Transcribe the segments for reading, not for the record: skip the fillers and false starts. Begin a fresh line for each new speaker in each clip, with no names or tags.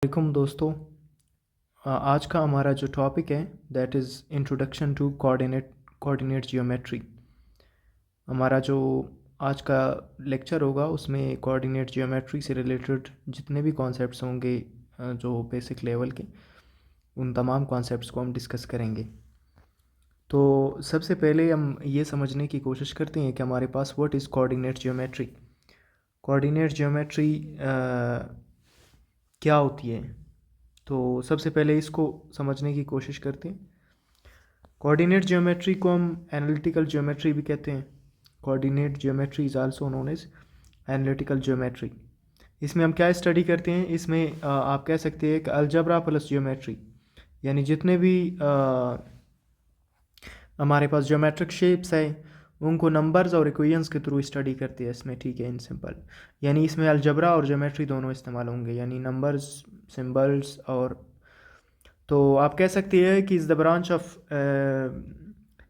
वालेकुम दोस्तों। आज का हमारा जो टॉपिक है that is introduction to coordinate geometry. हमारा जो आज का लेक्चर होगा उसमें कोऑर्डिनेट जियोमेट्री से रिलेटेड जितने भी कॉन्सेप्ट्स होंगे जो बेसिक लेवल के, उन तमाम कॉन्सेप्ट्स को हम डिस्कस करेंगे। तो सबसे पहले हम ये समझने की कोशिश करते हैं कि हमारे पास what is coordinate geometry. Coordinate geometry क्या होती है, तो सबसे पहले इसको समझने की कोशिश करते हैं। कोऑर्डिनेट ज्योमेट्री को हम एनालिटिकल ज्योमेट्री भी कहते हैं। Coordinate geometry is also known as analytical geometry. इसमें हम क्या स्टडी करते हैं, इसमें आप कह सकते हैं कि अलजबरा प्लस ज्योमेट्री, यानी जितने भी हमारे पास ज्योमेट्रिक शेप्स है उनको नंबर्स और इक्वेशंस के थ्रू स्टडी करते हैं इसमें। ठीक है, इन सिंपल, यानी इसमें अलजबरा और ज्योमेट्री दोनों इस्तेमाल होंगे, यानी नंबर्स, सिंबल्स। और तो आप कह सकते हैं कि is the branch of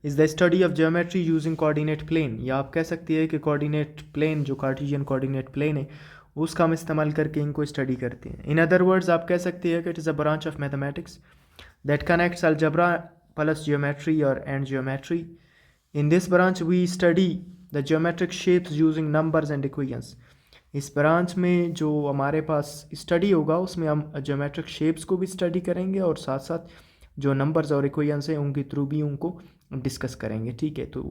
is the study of geometry using coordinate plane, या आप कह सकते हैं कि कोऑर्डिनेट प्लेन जो कार्टेशियन कोऑर्डिनेट प्लेन है उसका हम इस्तेमाल करके इनको स्टडी करते हैं। इन अदर वर्ड्स आप कह सकते हैं कि it is a branch of mathematics that connects algebra plus geometry or and geometry. In this branch we study the geometric shapes using numbers and equations. इस ब्रांच में जो हमारे पास स्टडी होगा उसमें हम ज्योमेट्रिक शेप्स को भी स्टडी करेंगे और साथ साथ जो नंबर्स और इक्वेशंस हैं उनके थ्रू भी उनको डिस्कस करेंगे। ठीक है, तो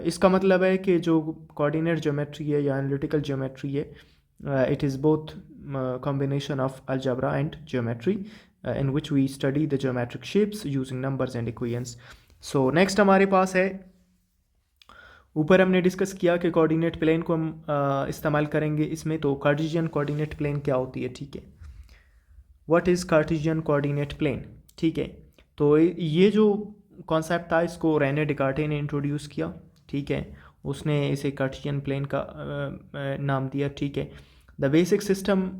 इसका मतलब है कि जो कोऑर्डिनेट ज्योमेट्री है या एनालिटिकल ज्योमेट्री है, it is both combination of algebra and geometry in which we study the geometric shapes using numbers and equations. So next हमारे पास है, ऊपर हमने डिस्कस किया कि कोऑर्डिनेट प्लेन को हम इस्तेमाल करेंगे इसमें। तो कार्टेशियन कोऑर्डिनेट प्लेन क्या होती है, ठीक है, what is Cartesian coordinate plane. ठीक है, तो ये जो कॉन्सेप्ट था इसको रेने डिकार्टे ने इंट्रोड्यूस किया। ठीक है, उसने इसे कार्टेशियन प्लेन का नाम दिया। ठीक है, the basic system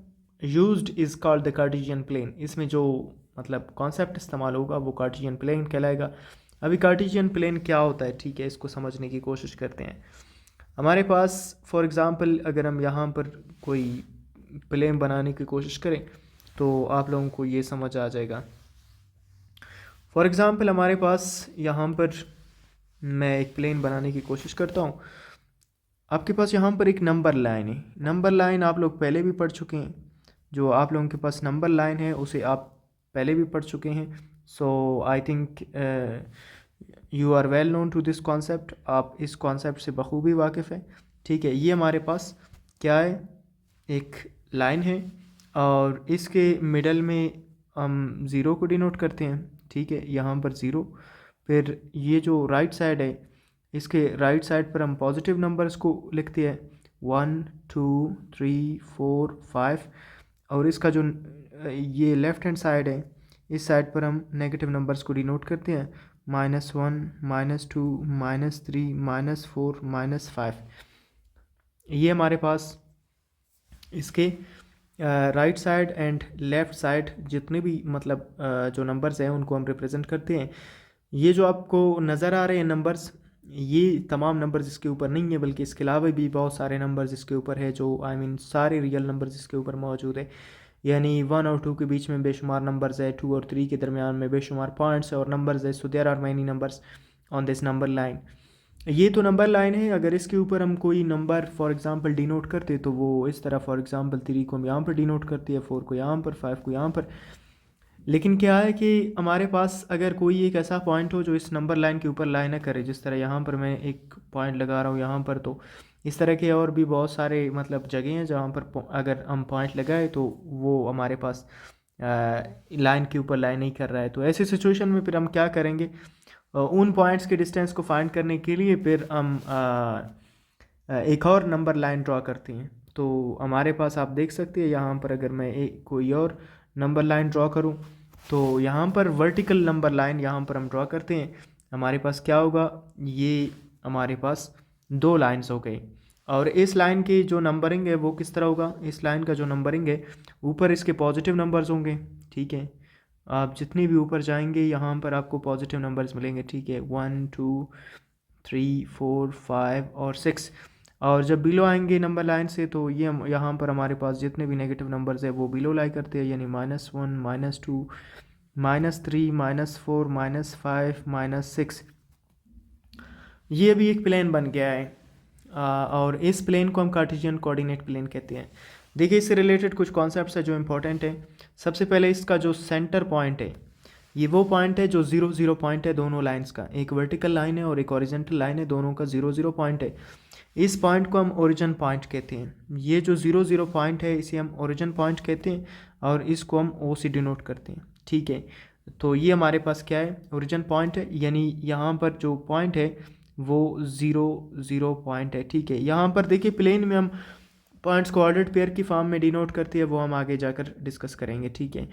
used is called the Cartesian plane. इसमें जो मतलब कॉन्सेप्ट इस्तेमाल होगा वो कार्टेशियन प्लेन कहलाएगा। अभी कार्टेशियन प्लेन क्या होता है, ठीक है, इसको समझने की कोशिश करते हैं। हमारे पास फॉर एग्ज़ाम्पल अगर हम यहाँ पर कोई प्लेन बनाने की कोशिश करें तो आप लोगों को ये समझ आ जाएगा। फॉर एग्ज़ाम्पल हमारे पास यहाँ पर मैं एक प्लेन बनाने की कोशिश करता हूँ। आपके पास यहाँ पर एक नंबर लाइन है। नंबर लाइन आप लोग पहले भी पढ़ चुके हैं। जो आप लोगों के पास नंबर लाइन है उसे आप पहले भी पढ़ चुके हैं। So I think you are well known to this concept. आप इस कॉन्सेप्ट से बखूबी वाकिफ़ है। ठीक है, ये हमारे पास क्या है, एक लाइन है और इसके मिडल में हम ज़ीरो को डिनोट करते हैं। ठीक है, यहाँ पर ज़ीरो। फिर ये जो राइट साइड है इसके राइट साइड पर हम पॉजिटिव नंबर्स को लिखते हैं, 1 2 3 4 5। और इसका जो ये लेफ़्ट हैंड साइड है इस साइड पर हम नेगेटिव नंबर्स को डिनोट करते हैं, -1 -2 -3 -4 -5। ये हमारे पास इसके right side and left side जितने भी मतलब जो नंबर्स हैं उनको हम रिप्रेजेंट करते हैं। ये जो आपको नज़र आ रहे हैं नंबर्स, ये तमाम नंबर्स इसके ऊपर नहीं है, बल्कि इसके अलावा भी बहुत सारे नंबर्स इसके ऊपर है, जो आई मीन सारे रियल नंबर्स इसके ऊपर मौजूद है। यानी 1 और 2 के बीच में बेशुमार नंबर्स है, 2 और 3 के दरमियान में बेशुमार पॉइंट्स और नंबर्स है। So there are many numbers on this number line. ये तो नंबर लाइन है। अगर इसके ऊपर हम कोई नंबर फॉर एग्जांपल डिनोट करते तो वो इस तरह, फॉर एग्जांपल 3 को हम यहाँ पर डिनोट करते हैं, 4 को यहाँ पर, 5 को यहाँ पर। लेकिन क्या है कि हमारे पास अगर कोई एक ऐसा पॉइंट हो जो इस नंबर लाइन के ऊपर लाइन न करे, जिस तरह यहाँ पर मैं एक पॉइंट लगा रहा हूँ यहाँ पर, तो इस तरह के और भी बहुत सारे मतलब जगह हैं जहाँ पर अगर हम पॉइंट लगाए तो वो हमारे पास लाइन के ऊपर लाइन नहीं कर रहा है। तो ऐसी सिचुएशन में फिर हम क्या करेंगे, उन पॉइंट्स के डिस्टेंस को फाइंड करने के लिए फिर हम एक और नंबर लाइन ड्रॉ करते हैं। तो हमारे पास आप देख सकते हैं यहाँ पर अगर मैं एक कोई और नंबर लाइन ड्रॉ करूँ तो यहाँ पर वर्टिकल नंबर लाइन यहाँ पर हम ड्रॉ करते हैं। हमारे पास क्या होगा, ये हमारे पास 2 लाइन्स हो गई। और इस लाइन की जो नंबरिंग है वो किस तरह होगा, इस लाइन का जो नंबरिंग है ऊपर इसके पॉजिटिव नंबर्स होंगे। ठीक है, आप जितनी भी ऊपर जाएंगे यहाँ पर आपको पॉजिटिव नंबर्स मिलेंगे। ठीक है, 1 2 3 4 5 और 6। और जब बिलो आएंगे नंबर लाइन से तो ये यहाँ पर हमारे पास जितने भी नेगेटिव नंबर्स है वो बिलो लाई करते हैं, यानी -1, -2, -3, -4, -5, -6। ये भी एक प्लेन बन गया है और इस प्लेन को हम कार्टेशियन कोऑर्डिनेट प्लेन कहते हैं। देखिए इससे रिलेटेड कुछ कॉन्सेप्ट्स है जो इम्पोर्टेंट है। सबसे पहले इसका जो सेंटर पॉइंट है, ये वो पॉइंट है जो 0, 0 पॉइंट है दोनों लाइंस का, एक वर्टिकल लाइन है और एक हॉरिजॉन्टल लाइन है, दोनों का 0, 0 पॉइंट है। इस पॉइंट को हम ओरिजिन पॉइंट कहते हैं। ये जो 0, 0 पॉइंट है इसे हम ओरिजिन पॉइंट कहते हैं और इसको हम ओ से डिनोट करते हैं, ठीक है। तो ये हमारे पास क्या है, ओरिजिन पॉइंट है, यानी यहाँ पर जो पॉइंट है वो 0, 0 पॉइंट है, ठीक है। यहाँ पर देखिए प्लेन में हम पॉइंट्स को ऑर्डर्ड पेयर की फॉर्म में डिनोट करती है, वो हम आगे जाकर डिस्कस करेंगे, ठीक है।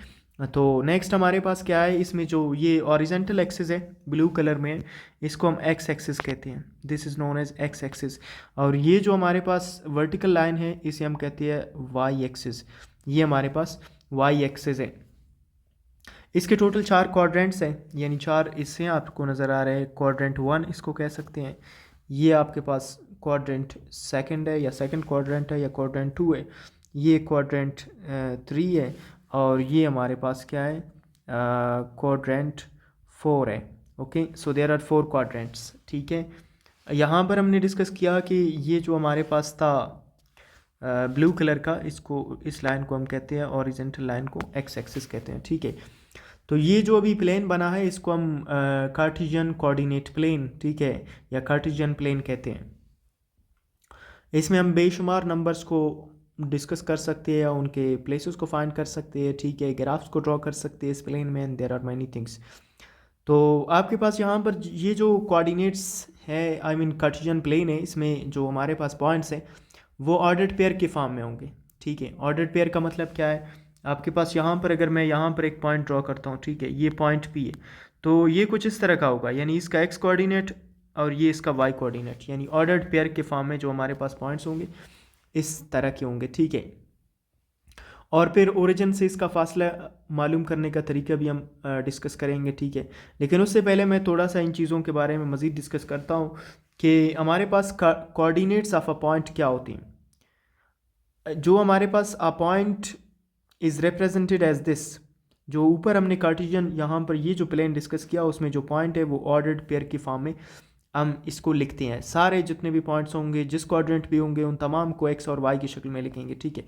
तो नेक्स्ट हमारे पास क्या है, इसमें जो ये हॉरिजॉन्टल एक्सिस है ब्लू कलर में, इसको हम एक्स एक्सिस कहते हैं। This is known as x axis. और ये जो हमारे पास वर्टिकल लाइन है इसे हम कहते हैं वाई एक्सिस। ये हमारे पास वाई एक्सिस है। इसके टोटल 4 क्वाड्रेंट्स हैं, यानी 4 इससे आपको नज़र आ रहे हैं। क्वाड्रेंट 1 इसको कह सकते हैं, ये आपके पास क्वाड्रेंट सेकंड है या सेकंड क्वाड्रेंट है या क्वाड्रेंट 2 है, ये क्वाड्रेंट 3 है और ये हमारे पास क्या है, क्वाड्रेंट 4 है। Okay, so there are 4 quadrants, ठीक है। यहाँ पर हमने डिस्कस किया कि ये जो हमारे पास था ब्लू कलर का, इसको इस लाइन को हम कहते हैं हॉरिजॉन्टल लाइन को एक्स एक्सिस कहते हैं, ठीक है। तो ये जो अभी प्लेन बना है इसको हम कार्टेशियन कोऑर्डिनेट प्लेन, ठीक है, या कार्टेशियन प्लेन कहते हैं। इसमें हम बेशुमार नंबर्स को डिस्कस कर सकते हैं या उनके प्लेसेस को फाइंड कर सकते हैं, ठीक है, ग्राफ्स को ड्रॉ कर सकते हैं इस प्लेन में, and there are many things. तो आपके पास यहाँ पर ये जो कोऑर्डिनेट्स है, आई मीन कार्टेशियन प्लेन है, इसमें जो हमारे पास पॉइंट्स हैं वो ऑर्डर्ड पेयर के फॉर्म में होंगे, ठीक है। ऑर्डर्ड पेयर का मतलब क्या है, आपके पास यहाँ पर अगर मैं यहाँ पर एक पॉइंट ड्रॉ करता हूँ, ठीक है, ये पॉइंट पी है, तो ये कुछ इस तरह का होगा, यानी इसका एक्स कोऑर्डिनेट और ये इसका वाई कोऑर्डिनेट, यानी ऑर्डर्ड पेयर के फॉर्म में जो हमारे पास पॉइंट्स होंगे इस तरह के होंगे, ठीक है। और फिर ओरिजिन से इसका फासला मालूम करने का तरीका भी हम डिस्कस करेंगे, ठीक है। लेकिन उससे पहले मैं थोड़ा सा इन चीज़ों के बारे में मज़ीद डिस्कस करता हूँ कि हमारे पास कोऑर्डिनेट्स ऑफ अ पॉइंट क्या होती हैं। जो हमारे a point is represented as this, जो ऊपर हमने कार्टेशियन यहाँ पर ये जो प्लेन डिस्कस किया उसमें जो पॉइंट है वो ऑर्डर्ड पेयर की फॉर्म में हम इसको लिखते हैं। सारे जितने भी पॉइंट्स होंगे, जिस क्वाड्रेंट भी होंगे, उन तमाम को एक्स और वाई की शक्ल में लिखेंगे, ठीक है।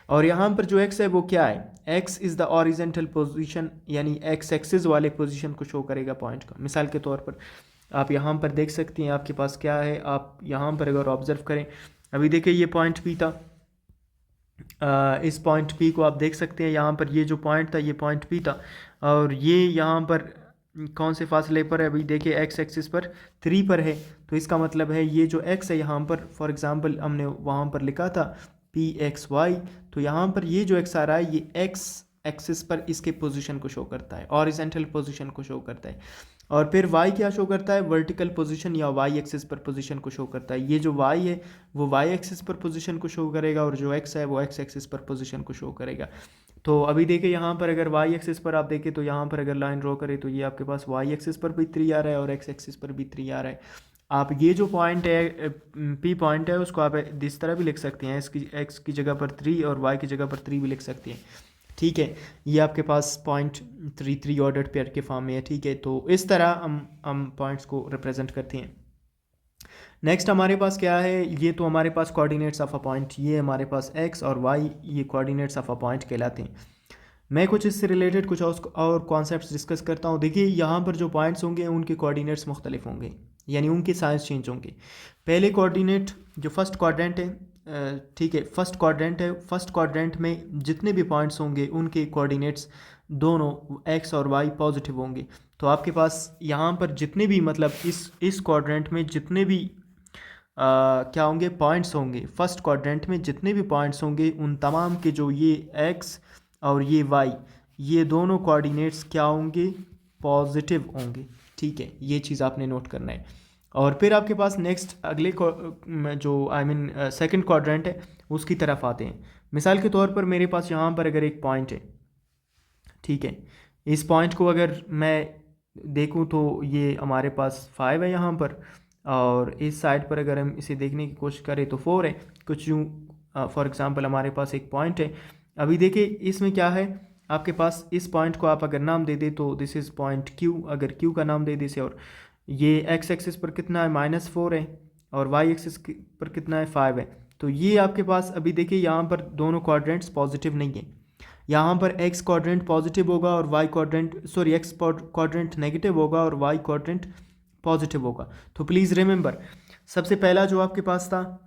और यहाँ पर जो एक्स है वो क्या है, x is the horizontal position, यानी एक्स एक्सिस वाले पोजीशन को शो करेगा पॉइंट का। मिसाल के तौर पर आप यहाँ पर देख सकते हैं, आपके पास क्या है, आप यहाँ पर अगर ऑब्जर्व करें, अभी देखिए ये पॉइंट पी था, इस पॉइंट पी को आप देख सकते हैं, यहाँ पर ये जो पॉइंट था ये पॉइंट पी था, और ये यहाँ पर कौन से फासले पर है, अभी देखिए एक्स एक्सिस पर 3 पर है। तो इसका मतलब है ये जो एक्स है यहाँ पर, फॉर एग्जांपल हमने वहाँ पर लिखा था पी एक्स वाई, तो यहाँ पर ये जो एक्स आ रहा है ये एक्स एक्सिस पर इसके पोजीशन को शो करता है, हॉरिजॉन्टल पोजीशन को शो करता है। और फिर y क्या शो करता है, वर्टिकल पोजीशन या y एक्सिस पर पोजीशन को शो करता है। ये जो y है वो y एक्सिस पर पोजीशन को शो करेगा और जो x है वो x एक्सिस पर पोजीशन को शो करेगा। तो अभी देखिए यहाँ पर अगर y एक्सिस पर आप देखें तो यहाँ पर अगर लाइन ड्रॉ करें तो ये आपके पास y एक्सिस पर भी 3 आ रहा है और x एक्सिस पर भी 3 आ रहा है। आप ये जो पॉइंट है P पॉइंट है उसको आप इस तरह भी लिख सकते हैं, x की जगह पर 3 और y की जगह पर 3 भी लिख सकते हैं, ठीक है। ये आपके पास पॉइंट 3 ऑर्डर्ड पेयर के फॉर्म में है, ठीक है। तो इस तरह हम पॉइंट्स को रिप्रेजेंट करते हैं। नेक्स्ट हमारे पास क्या है, ये तो हमारे पास कोऑर्डिनेट्स ऑफ अ पॉइंट, ये हमारे पास एक्स और वाई ये कोऑर्डिनेट्स ऑफ अ पॉइंट कहलाते हैं। मैं कुछ इससे रिलेटेड कुछ और कॉन्सेप्ट्स डिस्कस करता हूँ। देखिए यहाँ पर जो पॉइंट्स होंगे उनके कोऑर्डिनेट्स मुख्तलिफ होंगे, यानी उनके साइज चेंज होंगे। पहले कोऑर्डिनेट जो फर्स्ट क्वाड्रेंट है, ठीक है, फर्स्ट क्वाड्रेंट है, फर्स्ट क्वाड्रेंट में जितने भी पॉइंट्स होंगे उनके कोऑर्डिनेट्स दोनों एक्स और वाई पॉजिटिव होंगे। तो आपके पास यहाँ पर जितने भी मतलब इस क्वाड्रेंट में जितने भी क्या होंगे पॉइंट्स होंगे, फर्स्ट क्वाड्रेंट में जितने भी पॉइंट्स होंगे उन तमाम के जो ये एक्स और ये वाई ये दोनों कोऑर्डिनेट्स क्या होंगे, पॉजिटिव होंगे, ठीक है। ये चीज़ आपने नोट करना है। और फिर आपके पास नेक्स्ट अगले जो आई मीन सेकंड क्वाड्रेंट है उसकी तरफ आते हैं। मिसाल के तौर पर मेरे पास यहाँ पर अगर एक पॉइंट है, ठीक है, इस पॉइंट को अगर मैं देखूँ तो ये हमारे पास 5 है यहाँ पर, और इस साइड पर अगर हम इसे देखने की कोशिश करें तो 4 है। कुछ यूँ फॉर एग्जांपल हमारे पास एक पॉइंट है। अभी देखिए इसमें क्या है, आपके पास इस पॉइंट को आप अगर नाम दे दे तो दिस इज़ पॉइंट क्यू, अगर क्यू का नाम दे दे से, और ये एक्स एक्सिस पर कितना है -4 है और वाई एक्सिस पर कितना है 5 है। तो ये आपके पास अभी देखिए यहाँ पर दोनों क्वाड्रेंट्स पॉजिटिव नहीं है। यहाँ पर एक्स क्वाड्रेंट पॉजिटिव होगा और y quadrant x quadrant negative होगा और वाई क्वाड्रेंट पॉजिटिव होगा। तो प्लीज़ रिमेंबर, सबसे पहला जो आपके पास था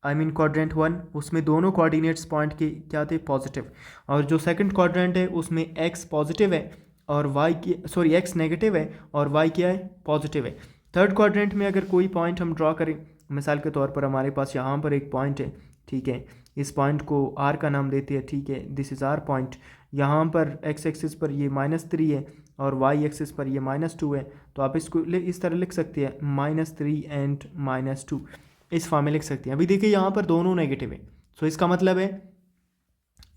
क्वाड्रेंट 1, उसमें दोनों कोऑर्डिनेट्स पॉइंट के क्या थे, पॉजिटिव। और जो सेकंड क्वाड्रेंट है उसमें एक्स पॉजिटिव है और एक्स नेगेटिव है और वाई क्या है, पॉजिटिव है। थर्ड क्वाड्रेंट में अगर कोई पॉइंट हम ड्रॉ करें, मिसाल के तौर पर हमारे पास यहाँ पर एक पॉइंट है, ठीक है, इस पॉइंट को आर का नाम देते हैं, ठीक है, दिस इज़ आर पॉइंट। यहाँ पर एक्स एक्सिस पर ये -3 है और वाई एक्सिस पर ये -2 है। तो आप इसको इस तरह लिख सकते हैं -3 एंड -2, इस फॉर्म में लिख सकते हैं। अभी देखिए यहाँ पर दोनों नेगेटिव है, सो इसका मतलब है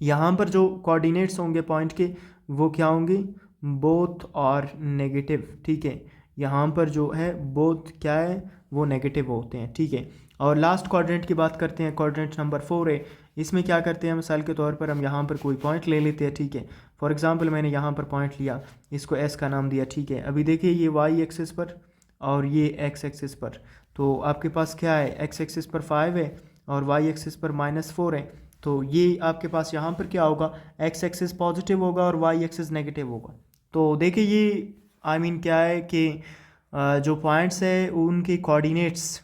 यहाँ पर जो कोऑर्डिनेट्स होंगे पॉइंट के वो क्या होंगे, बोथ और नेगेटिव, ठीक है। यहाँ पर जो है बोथ क्या है, वो नेगेटिव होते हैं, ठीक है। और लास्ट क्वाड्रेंट की बात करते हैं, क्वाड्रेंट नंबर 4 है। इसमें क्या करते हैं, मिसाल के तौर पर हम यहाँ पर कोई पॉइंट ले लेते हैं, ठीक है। फॉर एग्जांपल मैंने यहाँ पर पॉइंट लिया, इसको एस का नाम दिया, ठीक है। अभी देखिए ये वाई एक्सिस पर और ये एक्स एक्सिस पर, तो आपके पास क्या है, एक्स एक्सिस पर 5 है और वाई एक्सिस पर -4 है। तो ये आपके पास यहाँ पर क्या होगा, एक्स एक्सिस पॉजिटिव होगा और वाई एक्सिस नेगेटिव होगा। तो देखिए ये क्या है कि जो पॉइंट्स है उनके कोऑर्डिनेट्स,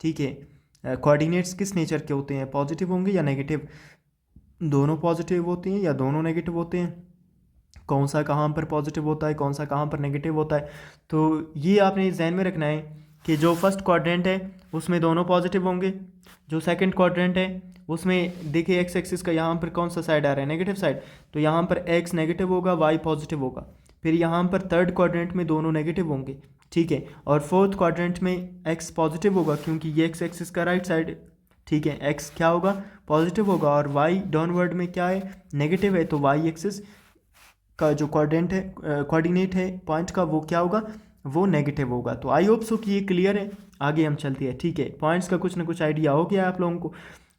ठीक है, कोऑर्डिनेट्स किस नेचर के होते हैं, पॉजिटिव होंगे या नेगेटिव, दोनों पॉजिटिव होते हैं या दोनों नेगेटिव होते हैं, कौन सा कहाँ पर पॉजिटिव होता है, कौन सा कहाँ पर नेगेटिव होता है। तो ये आपने जहन में रखना है कि जो फर्स्ट क्वाड्रेंट है उसमें दोनों पॉजिटिव होंगे, जो सेकंड क्वाड्रेंट है उसमें देखिए एक्स एक्सिस का यहाँ पर कौन सा साइड आ रहा है, नेगेटिव साइड, तो यहाँ पर एक्स नेगेटिव होगा, वाई पॉजिटिव होगा। फिर यहाँ पर थर्ड क्वाड्रेंट में दोनों नेगेटिव होंगे, ठीक है। और फोर्थ क्वाड्रेंट में एक्स पॉजिटिव होगा क्योंकि ये एक्स एक्सिस का राइट साइड, ठीक है, एक्स क्या होगा, पॉजिटिव होगा। और वाई डाउनवर्ड में क्या है, नेगेटिव है, तो वाई एक्सिस का जो कोऑर्डिनेट है पॉइंट का वो क्या होगा, वो नेगेटिव होगा। तो आई होप सो कि ये क्लियर है। आगे हम चलते हैं, ठीक है, पॉइंट्स का कुछ ना कुछ आइडिया हो गया आप लोगों को।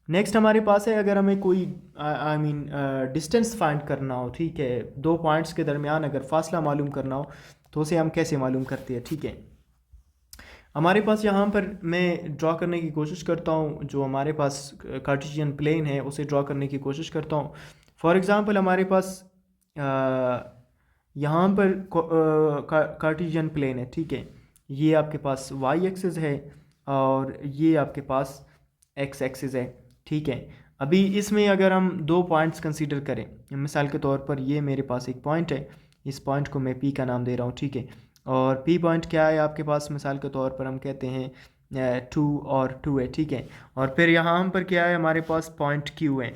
नेक्स्ट हमारे पास है, अगर हमें कोई डिस्टेंस फाइंड करना हो, ठीक है, दो पॉइंट्स के दरमियान अगर फासला मालूम करना हो तो उसे हम कैसे मालूम करते हैं, ठीक है। हमारे पास यहाँ पर मैं ड्रॉ करने की कोशिश करता हूँ, जो हमारे पास कार्टेशियन प्लेन है उसे ड्रॉ करने की कोशिश करता हूँ। फॉर एग्ज़ाम्पल हमारे पास यहाँ पर कार्टेशियन प्लेन है, ठीक है, ये आपके पास वाई एक्सिस है और ये आपके पास एक्स एक्सिस है, ठीक है। अभी इसमें अगर हम दो पॉइंट्स कंसीडर करें, मिसाल के तौर पर ये मेरे पास एक पॉइंट है, इस पॉइंट को मैं पी का नाम दे रहा हूँ, ठीक है। और पी पॉइंट क्या है आपके पास, मिसाल के तौर पर हम कहते हैं 2 और 2 है, ठीक है। और फिर यहाँ पर क्या है, हमारे पास पॉइंट क्यू है।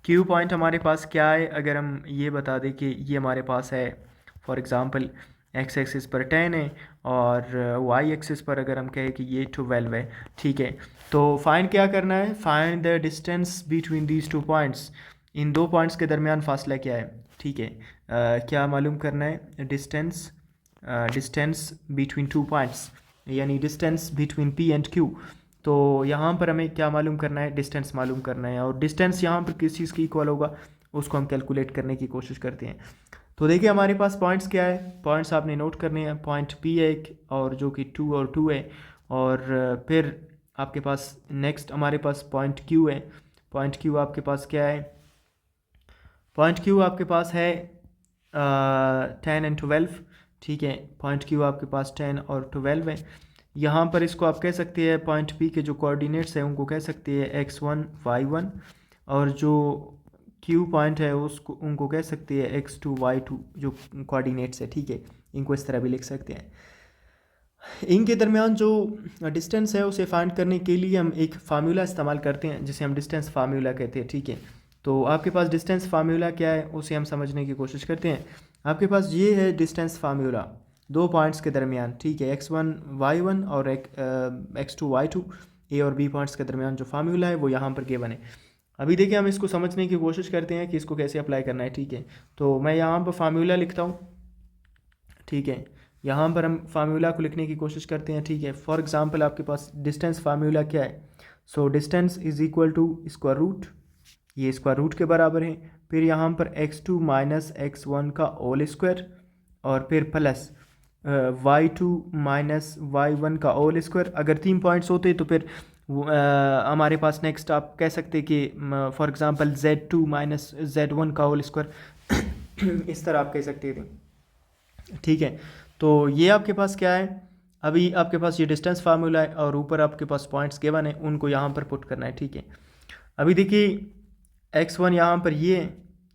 क्यू पॉइंट हमारे पास क्या है, अगर हम ये बता दें कि ये हमारे पास है फॉर एग्ज़ाम्पल एक्स एक्सिस पर 10 है और वाई एक्सिस पर अगर हम कहें कि ये 12 है, ठीक है। तो फाइंड क्या करना है, find the distance between these two points, इन दो पॉइंट्स के दरमियान फासला क्या है, ठीक है। क्या मालूम करना है, डिस्टेंस बिटवीन टू पॉइंट्स, यानी distance between P and Q. तो यहाँ पर हमें क्या मालूम करना है, डिस्टेंस मालूम करना है, और डिस्टेंस यहाँ पर किस चीज़ की इक्वल होगा उसको हम कैलकुलेट करने की कोशिश करते हैं। तो देखिए हमारे पास पॉइंट्स क्या है, पॉइंट्स आपने नोट करने हैं, पॉइंट पी है एक और जो कि 2 और 2 है, और फिर आपके पास नेक्स्ट हमारे पास पॉइंट क्यू है। पॉइंट क्यू आपके पास क्या है, पॉइंट क्यू आपके पास है 10 एंड 12, ठीक है। पॉइंट क्यू आपके पास 10 और 12 है। यहाँ पर इसको आप कह सकते हैं, पॉइंट पी के जो कोऑर्डिनेट्स हैं उनको कह सकते हैं x1 y1, और जो क्यू पॉइंट है उसको उनको कह सकते हैं x2 y2 जो कोऑर्डिनेट्स है, ठीक है। इनको इस तरह भी लिख सकते हैं। इनके दरमियान जो डिस्टेंस है उसे फाइंड करने के लिए हम एक फार्मूला इस्तेमाल करते हैं जिसे हम डिस्टेंस फार्मूला कहते हैं, ठीक है। तो आपके पास डिस्टेंस फार्मूला क्या है उसे हम समझने की कोशिश करते हैं। आपके पास ये है डिस्टेंस फार्मूला दो पॉइंट्स के दरमियान, ठीक है, x1 y1 और x2 y2, ए और बी पॉइंट्स के दरमियान जो फार्मूला है वो यहाँ पर गिवन है। अभी देखिए हम इसको समझने की कोशिश करते हैं कि इसको कैसे अप्लाई करना है, ठीक है। तो मैं यहाँ पर फार्मूला लिखता हूँ, ठीक है। यहाँ पर हम फार्मूला को लिखने की कोशिश करते हैं, ठीक है। फॉर एग्जांपल आपके पास डिस्टेंस फार्मूला क्या है, so distance is equal to square root, ये स्क्वायर रूट के बराबर है, फिर यहाँ पर x2 माइनस x1 का होल स्क्वायर और फिर प्लस y2 माइनस y1 का होल स्क्वायर। अगर 3 पॉइंट्स होते तो फिर हमारे पास नेक्स्ट आप कह सकते कि for example z2 minus z1 का होल स्क्वायर इस तरह आप कह सकते थे, ठीक है। तो ये आपके पास क्या है, अभी आपके पास ये डिस्टेंस फार्मूला है और ऊपर आपके पास पॉइंट्स गिवन है, उनको यहाँ पर पुट करना है, ठीक है। अभी देखिए x1 यहाँ पर ये है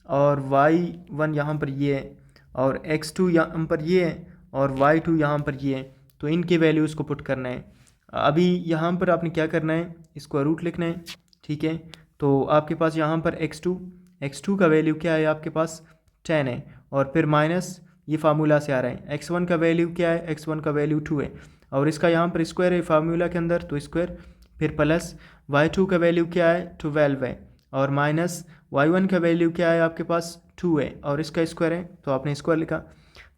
और y1 यहाँ पर ये है और x2 यहाँ पर ये है और y2 यहाँ पर ये है, तो इनके वैल्यूज़ को पुट करना है। अभी यहाँ पर आपने क्या करना है, स्क्वायर रूट लिखना है, ठीक है। तो आपके पास यहाँ पर x2 का वैल्यू क्या है, आपके पास 10 है और फिर माइनस ये फार्मूला से आ रहा है, x1 का वैल्यू क्या है, x1 का वैल्यू 2 है और इसका यहाँ पर स्क्वायर है फार्मूला के अंदर, तो स्क्वायर, फिर प्लस y2 का वैल्यू क्या है 12 है और माइनस y1 का वैल्यू क्या है आपके पास 2 है और इसका स्क्वायर है, तो आपने स्क्वायर लिखा।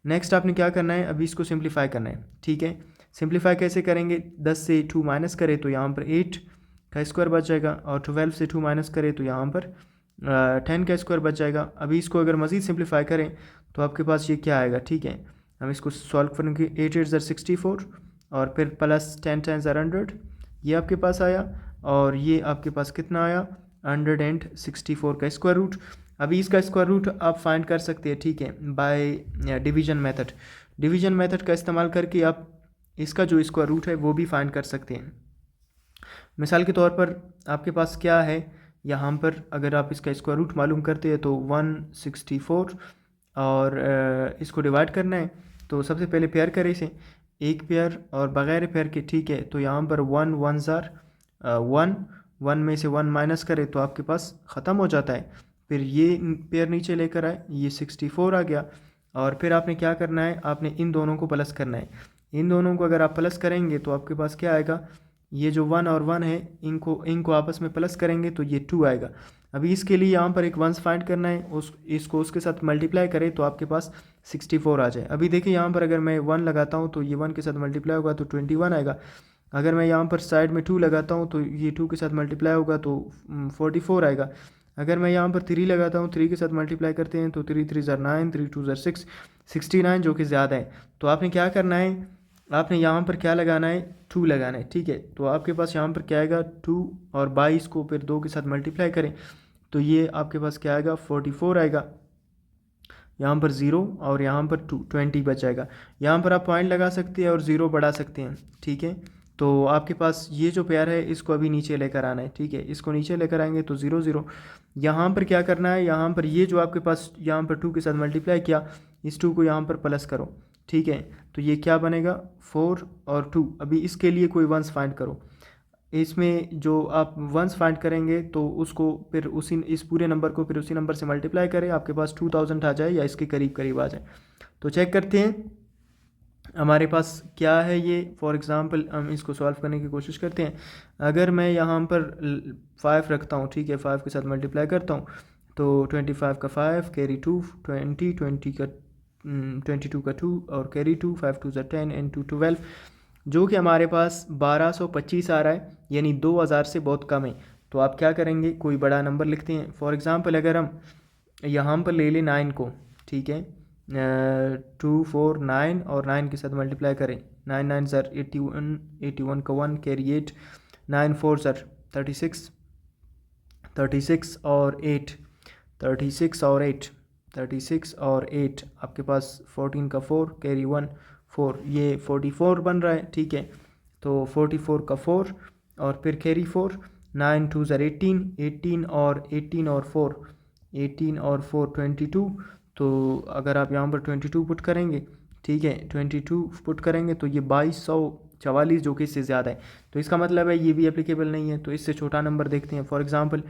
नेक्स्ट आपने क्या करना है, अभी इसको सिंप्लीफाई करना है, ठीक है। सिंप्लीफाई कैसे करेंगे, 10 से 2 माइनस करें तो यहाँ पर 8 का स्क्वायर बच जाएगा और 12 से 2 माइनस करें तो यहाँ पर 10 का स्क्वायर बच जाएगा। अभी इसको अगर मज़ीद सिंप्लीफाई करें तो आपके पास ये क्या आएगा, ठीक है। हम इसको सॉल्व करेंगे, 8 8 ज़र 64 और फिर प्लस 10 10 ज़र 100, ये आपके पास आया और ये आपके पास कितना आया 164 का स्क्वायर रूट। अभी इसका स्क्वायर रूट आप फाइंड कर सकते हैं, ठीक है, by division method. Division method का इस्तेमाल करके आप इसका जो स्क्वायर रूट है वो भी फाइंड कर सकते हैं। मिसाल के तौर पर आपके पास क्या है, यहाँ पर अगर आप इसका स्क्वायर रूट मालूम करते हैं तो 164 और इसको डिवाइड करना है, तो सबसे पहले पेयर करें इसे, एक पेयर और बग़ैर पेयर के, ठीक है। तो यहाँ पर 1 1 ज़ार 1 में से 1 माइनस करें तो आपके पास ख़त्म हो जाता है, फिर ये पेयर नीचे लेकर आए, ये 64 आ गया और फिर आपने क्या करना है, आपने इन दोनों को प्लस करना है। इन दोनों को अगर आप प्लस करेंगे तो आपके पास क्या आएगा, ये जो 1 और 1 है इनको आपस में प्लस करेंगे तो ये 2 आएगा। अभी इसके लिए यहाँ पर एक वंस फाइंड करना है, इसको उसके साथ मल्टीप्लाई करें तो आपके पास 64 आ जाए। अभी देखिए यहाँ पर अगर मैं 1 लगाता हूँ तो ये 1 के साथ मल्टीप्लाई होगा तो 21 आएगा। अगर मैं यहाँ पर साइड में 2 लगाता हूँ तो ये 2 के साथ मल्टीप्लाई होगा तो 44 आएगा। अगर मैं यहाँ पर 3 लगाता हूँ, 3 के साथ मल्टीप्लाई करते हैं तो 3 3 ज़र 9, 3 2 ज़र 6, 69 जो कि ज़्यादा है। तो आपने क्या करना है, आपने यहाँ पर क्या लगाना है, 2 लगाना है, ठीक है। तो आपके पास यहाँ पर क्या आएगा 2 और 22 को फिर 2 के साथ मल्टीप्लाई करें तो ये आपके पास क्या आएगा 44 आएगा। यहाँ पर 0 और यहाँ पर 20 बच जाएगा। यहाँ पर आप पॉइंट लगा सकते हैं और 0 बढ़ा सकते हैं, ठीक है। तो आपके पास ये जो पेयर है इसको अभी नीचे लेकर आना है, ठीक है। इसको नीचे लेकर आएंगे तो 0 0। यहाँ पर क्या करना है, यहाँ पर ये जो आपके पास यहाँ पर 2 के साथ मल्टीप्लाई किया, इस 2 को यहाँ पर प्लस करो, ठीक है। तो ये क्या बनेगा 4 और 2। अभी इसके लिए कोई वंस फाइंड करो, इसमें जो आप वंस फाइंड करेंगे तो उसको फिर इस पूरे नंबर को फिर उसी नंबर से मल्टीप्लाई करें, आपके पास 2000 आ जाए या इसके करीब करीब आ जाए। तो चेक करते हैं हमारे पास क्या है ये। फॉर एग्ज़ाम्पल हम इसको सॉल्व करने की कोशिश करते हैं। अगर मैं यहाँ पर 5 रखता हूँ, ठीक है, 5 के साथ मल्टीप्लाई करता हूँ तो 25 का 5 कैरी 2 20 20 का 22 का 2 और कैरी 2 5 2 10 एंड 2 12, जो कि हमारे पास 1225 आ रहा है, यानी 2000 से बहुत कम है। तो आप क्या करेंगे, कोई बड़ा नंबर लिखते हैं। फॉर एग्ज़ाम्पल अगर हम यहाँ पर ले लें 9 को, ठीक है, 2 4 9 और 9 के साथ मल्टीप्लाई करें, 9 9 ज़र 81, 81 का 1 कैरी 8, 9 4 ज़र 36, 36 और 8, 36 और 8, 36 और 8 आपके पास 14 का 4 कैरी 1 4, ये 44 बन रहा है, ठीक है। तो 44 का 4 और फिर कैरी 4, 9 2 ज़र 18, 18 और 18 और 4, 18 और 4 22। तो अगर आप यहाँ पर 22 पुट करेंगे, ठीक है, 22 पुट करेंगे तो ये 2244, जो कि इससे ज़्यादा है। तो इसका मतलब है ये भी एप्लीकेबल नहीं है, तो इससे छोटा नंबर देखते हैं। फॉर एग्ज़ाम्पल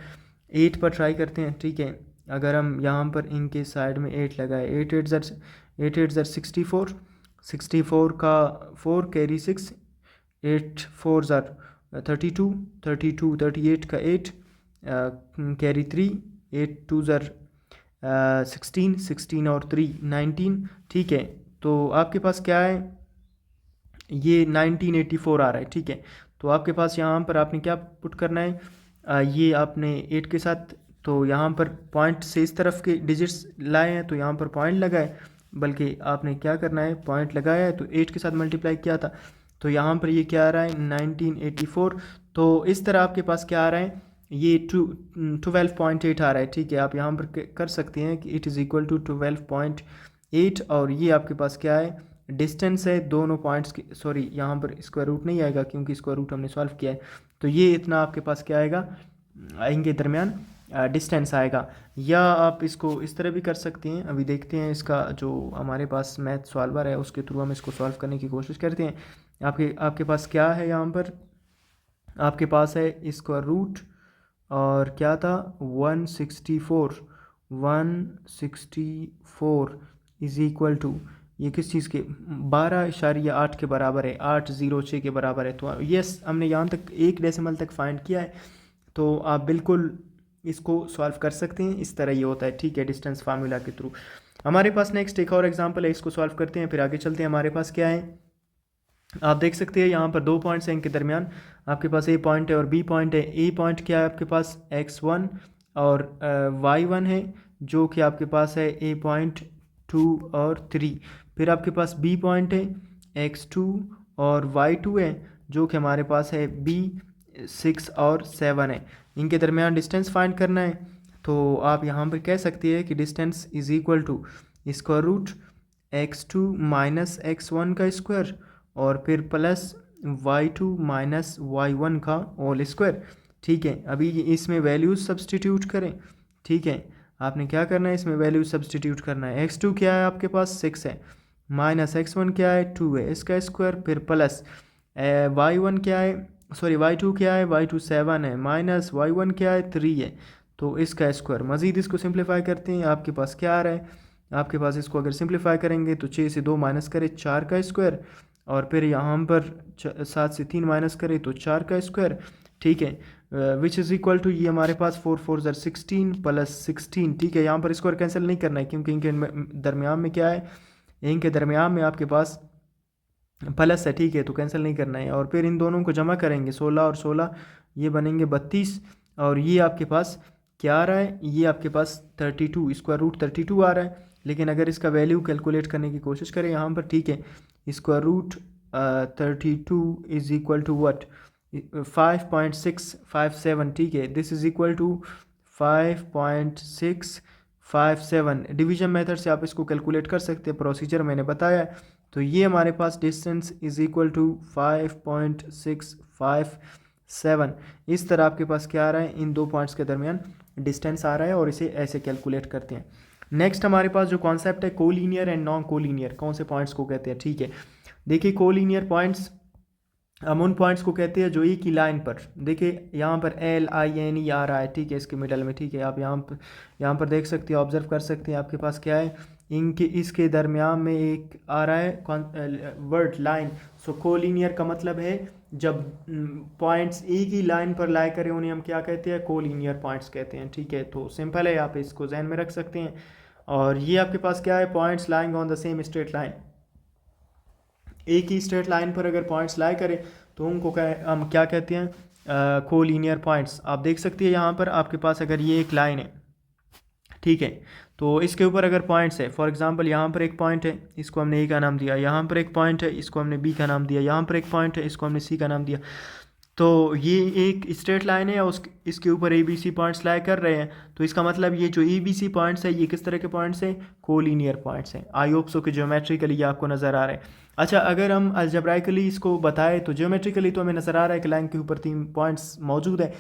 8 पर ट्राई करते हैं, ठीक है। अगर हम यहाँ पर इनके साइड में 8 लगाए, 8 8 ज़र 64, 64 का 4 कैरी 6, 8 4 ज़र 32, 32 38 का 8 कैरी 3, 8 2 ज़र 16, 16 और 3 19, ठीक है। तो आपके पास क्या है, ये 1984 आ रहा है, ठीक है। तो आपके पास यहाँ पर आपने क्या पुट करना है, ये आपने 8 के साथ, तो यहाँ पर पॉइंट से इस तरफ के डिजिट्स लाए हैं तो यहाँ पर पॉइंट लगाए, बल्कि आपने क्या करना है, पॉइंट लगाया है तो 8 के साथ मल्टीप्लाई किया था, तो यहाँ पर ये क्या आ रहा है 1984। तो इस तरह आपके पास क्या आ रहा है, ये 12.8 आ रहा है, ठीक है। आप यहाँ पर कर सकते हैं कि इट इज़ इक्वल टू 12.8, और ये आपके पास क्या है, डिस्टेंस है दोनों पॉइंट्स की, सॉरी यहाँ पर स्क्वायर रूट नहीं आएगा क्योंकि स्क्वायर रूट हमने सॉल्व किया है, तो ये इतना आपके पास क्या आएगा, इनके दरमियान डिस्टेंस आएगा। या आप इसको इस तरह भी कर सकते हैं, अभी देखते हैं इसका जो हमारे पास मैथ सॉल्वर है उसके थ्रू हम इसको सॉल्व करने की कोशिश करते हैं। आपके पास क्या है, यहाँ पर आपके पास है स्क्वायर रूट और क्या था 164 इज़ इक्वल टू, ये किस चीज़ के, 12.8 के बराबर है, 806 के बराबर है। तो यस, हमने यहाँ तक एक डेसिमल तक फाइंड किया है, तो आप बिल्कुल इसको सॉल्व कर सकते हैं, इस तरह ये होता है, ठीक है, डिस्टेंस फार्मूला के थ्रू। हमारे पास नेक्स्ट एक और एग्जांपल है, इसको सॉल्व करते हैं फिर आगे चलते हैं। हमारे पास क्या है, आप देख सकते हैं यहाँ पर 2 पॉइंट्स हैं, इनके दरमियान आपके पास ए पॉइंट है और बी पॉइंट है। ए पॉइंट क्या है आपके पास x1 और y1 है, जो कि आपके पास है ए पॉइंट 2 और 3। फिर आपके पास बी पॉइंट है x2 और y2 है, जो कि हमारे पास है b6 और 7 है। इनके दरमियान डिस्टेंस फाइंड करना है, तो आप यहाँ पर कह सकते हैं कि distance is equal to square root x2 minus x1 का स्क्वायर और फिर प्लस y2 माइनस y1 का होल स्क्वायर, ठीक है। अभी इसमें वैल्यूज सब्सटीट्यूट करें, ठीक है। आपने क्या करना है, इसमें वैल्यूज सब्सटीट्यूट करना है। x2 क्या है आपके पास 6 है, माइनस x1 क्या है 2 है, इसका स्क्वायर, फिर प्लस y1 क्या है, सॉरी y2 क्या है, y2 7 है, माइनस y1 क्या है 3 है, तो इसका स्क्वायर। मज़ीद इसको सिंप्लीफाई करते हैं, आपके पास क्या आ रहा है, आपके पास इसको अगर सिंप्लीफाई करेंगे तो 6 से 2 माइनस करें 4 का स्क्वायर, और फिर यहाँ पर 7 से 3 माइनस करें तो 4 का स्क्वायर, ठीक है। विच इज़ इक्वल टू, ये हमारे पास 4 4 16 प्लस 16, ठीक है। यहाँ पर स्क्वायर कैंसिल नहीं करना है क्योंकि इनके दरमियान में क्या है, इनके दरमियान में आपके पास प्लस है, ठीक है, तो कैंसिल नहीं करना है। और फिर इन दोनों को जमा करेंगे, 16 और 16 ये बनेंगे 32, और ये आपके पास क्या आ रहा है, ये आपके पास 32 स्क्वायर रूट 32 आ रहा है। लेकिन अगर इसका वैल्यू कैलकुलेट करने की कोशिश करें यहाँ पर, ठीक है, square root 32 is equal to what 5.657, ठीक है, this is equal to 5.657। Division method से आप इसको कैलकुलेट कर सकते हैं, प्रोसीजर मैंने बताया है। तो ये हमारे पास डिस्टेंस इज इक्वल टू 5.657। इस तरह आपके पास क्या आ रहा है, इन दो पॉइंट्स के दरमियान डिस्टेंस आ रहा है, और इसे ऐसे कैलकुलेट करते हैं। नेक्स्ट हमारे पास जो कॉन्सेप्ट है कोलीनियर एंड नॉन कोलीनियर, कौन से पॉइंट्स को कहते हैं, ठीक है। देखिए कोलीनियर पॉइंट्स हम उन पॉइंट्स को कहते हैं जो एक ही लाइन पर, देखिए यहाँ पर LINE आ रहा है, ठीक है, इसके मिडल में, ठीक है। आप यहाँ पर देख सकते हैं, ऑब्जर्व कर सकते हैं, आपके पास क्या है, इनके इसके दरमियान में एक आ रहा है वर्ड लाइन। सो कोलीनियर का मतलब है जब पॉइंट्स एक ही लाइन पर लाई करें उन्हें हम क्या कहते हैं, कोलीनियर पॉइंट्स कहते हैं, ठीक है। तो सिंपल है, आप इसको जहन में रख सकते हैं। और ये आपके पास क्या है, points lying on the same straight line, एक ही स्ट्रेट लाइन पर अगर पॉइंट्स लाई करें तो उनको हम क्या कहते हैं, कोलीनियर पॉइंट्स। आप देख सकते हैं यहाँ पर आपके पास अगर ये एक लाइन है, ठीक है, तो इसके ऊपर अगर पॉइंट्स है, फॉर एग्जांपल यहाँ पर एक पॉइंट है, इसको हमने ए का नाम दिया, यहाँ पर एक पॉइंट है, इसको हमने बी का नाम दिया, यहाँ पर एक पॉइंट है, इसको हमने सी का नाम दिया। तो ये एक स्ट्रेट लाइन है, इसके ऊपर ABC पॉइंट्स लाई कर रहे हैं, तो इसका मतलब ये जो ABC पॉइंट्स है ये किस तरह के पॉइंट्स हैं, कोलीनियर पॉइंट्स हैं। आई होप सो कि ज्योमेट्रिकली ये आपको नज़र आ रहा है। अच्छा, अगर हम अलजेब्राइकली इसको बताएं तो ज्योमेट्रिकली तो हमें नज़र आ रहा है कि लाइन के ऊपर 3 पॉइंट्स मौजूद है,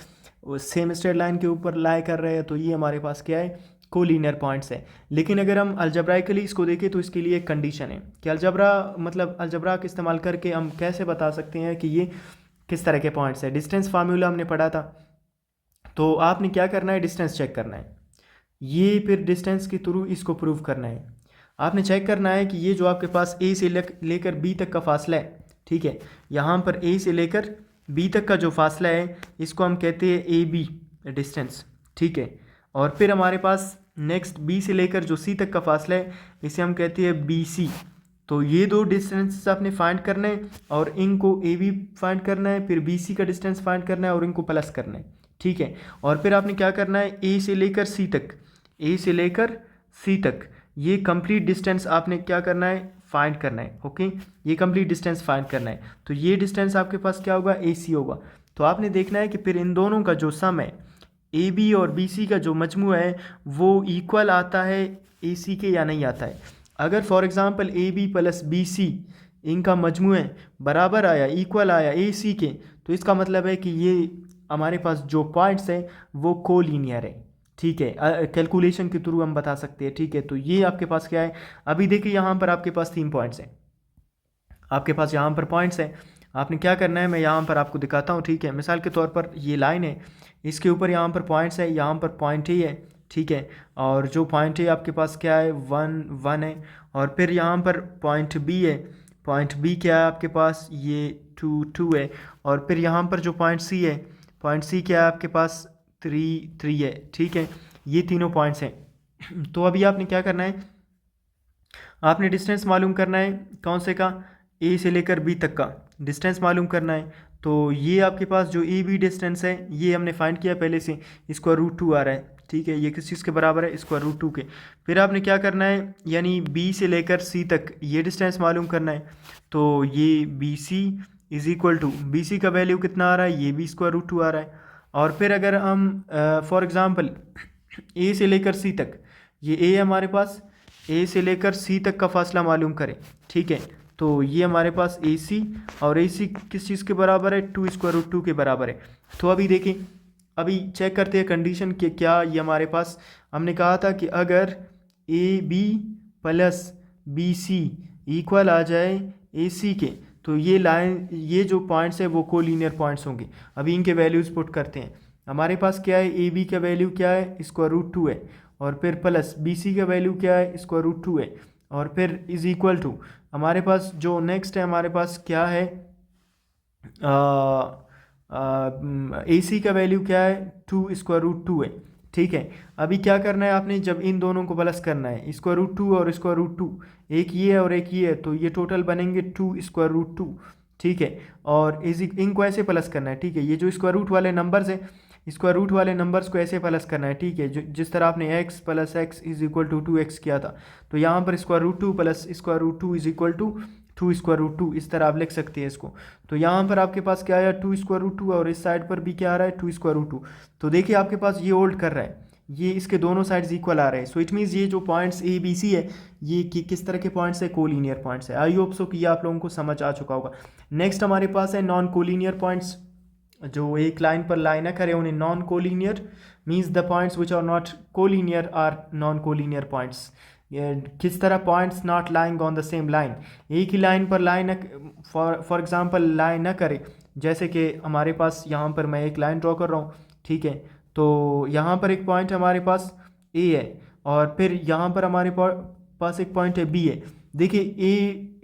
सेम स्ट्रेट लाइन के ऊपर लाई कर रहे हैं, तो ये हमारे पास क्या है, कोलीनियर पॉइंट्स है। लेकिन अगर हम अलजेब्राइकली इसको देखें तो इसके लिए एक कंडीशन है कि अलजबरा का इस्तेमाल करके हम कैसे बता सकते हैं कि ये किस तरह के पॉइंट्स है। डिस्टेंस फार्मूला हमने पढ़ा था, तो आपने क्या करना है, डिस्टेंस चेक करना है, ये फिर डिस्टेंस के थ्रू इसको प्रूव करना है। आपने चेक करना है कि ये जो आपके पास A से लेकर B तक का फासला है, ठीक है, यहाँ पर A से लेकर B तक का जो फासला है इसको हम कहते हैं AB डिस्टेंस, ठीक है। और फिर हमारे पास नेक्स्ट B से लेकर जो C तक का फासला है इसे हम कहते हैं BC। तो ये दो डिस्टेंसेस आपने फाइंड करना है और इनको ए बी फाइंड करना है, फिर बी सी का डिस्टेंस फाइंड करना है और इनको प्लस करना है, ठीक है। और फिर आपने क्या करना है, ए से लेकर सी तक, ए से लेकर सी तक ये कंप्लीट डिस्टेंस आपने क्या करना है, फाइंड करना है, ओके। ये कंप्लीट डिस्टेंस फाइंड करना है, तो ये डिस्टेंस आपके पास क्या होगा, ए सी होगा। तो आपने देखना है कि फिर इन दोनों का जो सम है, ए बी और बी सी का जो मजमू है वो इक्वल आता है ए सी के या नहीं आता है। अगर for example A B plus B C इनका मजमू है बराबर आया, इक्वल आया ए सी के, तो इसका मतलब है कि ये हमारे पास जो पॉइंट्स हैं वो कोलीनियर है, ठीक है। कैलकुलेशन के थ्रू हम बता सकते हैं, ठीक है। तो ये आपके पास क्या है, अभी देखिए यहाँ पर आपके पास 3 पॉइंट्स हैं, आपके पास यहाँ पर पॉइंट्स हैं। आपने क्या करना है, मैं यहाँ पर आपको दिखाता हूँ, ठीक है। मिसाल के तौर पर ये लाइन है, इसके ऊपर यहाँ पर पॉइंट्स है, यहाँ पर पॉइंट ही है, ठीक है। और जो पॉइंट है आपके पास क्या है, 1 1 है। और फिर यहाँ पर पॉइंट बी है, पॉइंट बी क्या है आपके पास, ये 2 2 है। और फिर यहाँ पर जो पॉइंट सी है, पॉइंट सी क्या है आपके पास, 3 3 है, ठीक है। ये तीनों पॉइंट्स हैं। तो अभी आपने क्या करना है, आपने डिस्टेंस मालूम करना है, कौन से का, ए से लेकर बी तक का डिस्टेंस मालूम करना है। तो ये आपके पास जो ए बी डिस्टेंस है ये हमने फाइंड किया पहले से, इसका √2 आ रहा है, ठीक है। ये किस चीज़ के बराबर है, इसका √2 के। फिर आपने क्या करना है, यानी बी से लेकर सी तक ये डिस्टेंस मालूम करना है। तो ये B C is equal to, B C का वैल्यू कितना आ रहा है, ये भी इसका √2 आ रहा है। और फिर अगर हम फॉर एग्ज़ाम्पल ए से लेकर सी तक, ये ए है हमारे पास, ए से लेकर सी तक का फासला मालूम करें, ठीक है। तो ये हमारे पास ए सी, और ए सी किस चीज़ के बराबर है, 2√2 के बराबर है। तो अभी देखें, अभी चेक करते हैं कंडीशन कि क्या ये हमारे पास, हमने कहा था कि अगर A B plus B C equal आ जाए ए सी के, तो ये लाइन, ये जो पॉइंट्स है वो कोलीनियर पॉइंट्स होंगे। अभी इनके वैल्यूज़ पुट करते हैं। हमारे पास क्या है, ए बी का वैल्यू क्या है, इसका √2 है। और फिर प्लस बी सी का वैल्यू क्या है, इसका √2 है। और फिर इज इक्वल टू, हमारे पास जो नेक्स्ट है, हमारे पास क्या है, ए सी का वैल्यू क्या है, 2√2 है, ठीक है। अभी क्या करना है आपने, जब इन दोनों को प्लस करना है, इसका √2 और इसका √2, एक ये है और एक ये है, तो ये टोटल बनेंगे 2√2, ठीक है। और इनको ऐसे प्लस करना है, ठीक है। ये जो स्क्वायर रूट वाले नंबर्स हैं, स्क्वायर रूट वाले नंबर्स को ऐसे प्लस करना है, ठीक है। जिस तरह आपने x + x is equal to 2x किया था, तो यहाँ पर √2 प्लस √2 इज इक्वल टू 2√2, इस तरह आप लिख सकते हैं इसको। तो यहाँ पर आपके पास क्या आया, 2√2, और इस साइड पर भी क्या आ रहा है, 2√2। तो देखिए आपके पास ये होल्ड कर रहा है, ये इसके दोनों साइड्स इक्वल आ रहे हैं। सो इट मीन्स ये जो पॉइंट्स ए बी सी है, ये किस तरह के पॉइंट्स है, कोलीनियर पॉइंट्स है। आई होप सो कि ये आप लोगों को समझ आ चुका होगा। नेक्स्ट हमारे पास है नॉन कोलीनियर पॉइंट्स, जो एक लाइन पर लाइन ना करे उन्हें non collinear means the points which are not collinear are non collinear points. किस तरह, points not lying on the same line, एक ही लाइन पर लाइन फॉर एग्जांपल लाइन ना करे। जैसे कि हमारे पास यहाँ पर मैं एक लाइन ड्रॉ कर रहा हूँ, ठीक है। तो यहाँ पर एक पॉइंट हमारे पास ए है, और फिर यहाँ पर हमारे पास एक पॉइंट है बी है। देखिए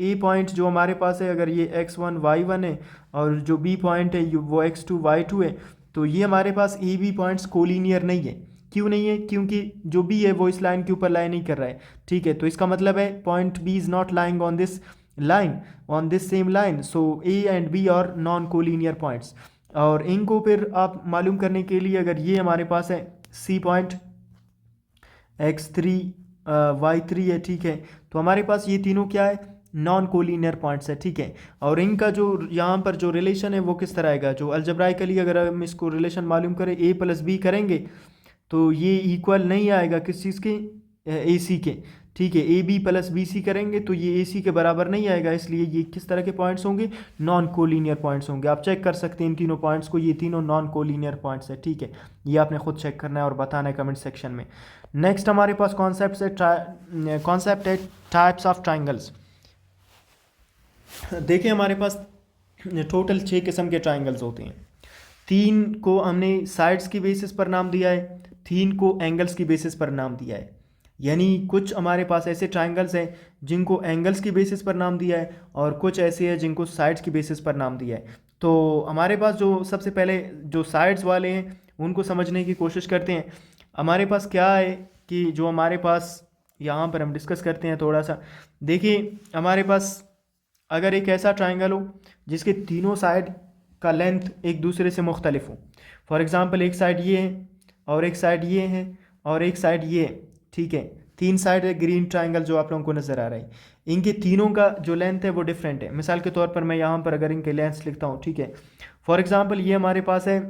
ए पॉइंट जो हमारे पास है, अगर ये x1 y1 है, और जो बी पॉइंट है वो x2 y2 है, तो ये हमारे पास ए बी पॉइंट्स कोलीनियर नहीं है। क्यों नहीं है, क्योंकि जो बी है वो इस लाइन के ऊपर लाइन नहीं कर रहा है, ठीक है। तो इसका मतलब है point B is not lying on this line, on this same line. So A and B are non collinear points. और इनको फिर आप मालूम करने के लिए, अगर ये हमारे पास है सी पॉइंट, x3 y3 है, ठीक है। तो हमारे पास ये तीनों क्या है, नॉन कोलीनियर पॉइंट्स है, ठीक है। और इनका जो यहाँ पर जो रिलेशन है वो किस तरह आएगा, जो अलजेब्राइकली अगर हम इसको रिलेशन मालूम करें, a + b करेंगे, तो ये इक्वल नहीं आएगा किस चीज़ के, ए सी के, ठीक है। ए बी + बी सी करेंगे तो ये ए सी के बराबर नहीं आएगा, इसलिए ये किस तरह के पॉइंट्स होंगे, नॉन कोलीनियर पॉइंट्स होंगे। आप चेक कर सकते हैं इन तीनों पॉइंट्स को, ये तीनों नॉन कोलीनियर पॉइंट्स है, ठीक है। ये आपने खुद चेक करना है और बताना है कमेंट सेक्शन में। नेक्स्ट हमारे पास कॉन्सेप्ट है टाइप्स ऑफ ट्राइंगल्स। देखिए हमारे पास टोटल 6 किस्म के ट्राइंगल्स होते हैं। 3 को हमने साइड्स की बेसिस पर नाम दिया है, 3 को एंगल्स की बेसिस पर नाम दिया है। यानी कुछ हमारे पास ऐसे ट्राइंगल्स हैं जिनको एंगल्स की बेसिस पर नाम दिया है, और कुछ ऐसे हैं जिनको साइड्स की बेसिस पर नाम दिया है। तो हमारे पास जो सबसे पहले जो साइड्स वाले हैं उनको समझने की कोशिश करते हैं। हमारे पास क्या है कि जो हमारे पास यहाँ पर हम डिस्कस करते हैं थोड़ा सा। देखिए हमारे पास अगर एक ऐसा ट्राइंगल हो जिसके तीनों साइड का लेंथ एक दूसरे से मुख्तलिफ हो, फॉर एग्ज़ाम्पल एक साइड ये है और एक साइड ये है और एक साइड ये है, ठीक है, तीन साइड है ग्रीन ट्राइंगल जो आप लोगों को नज़र आ रहा है, इनके तीनों का जो लेंथ है वो डिफरेंट है। मिसाल के तौर पर मैं यहाँ पर अगर इनके लेंथ लिखता हूँ, ठीक है, फॉर एग्ज़ाम्पल ये हमारे पास है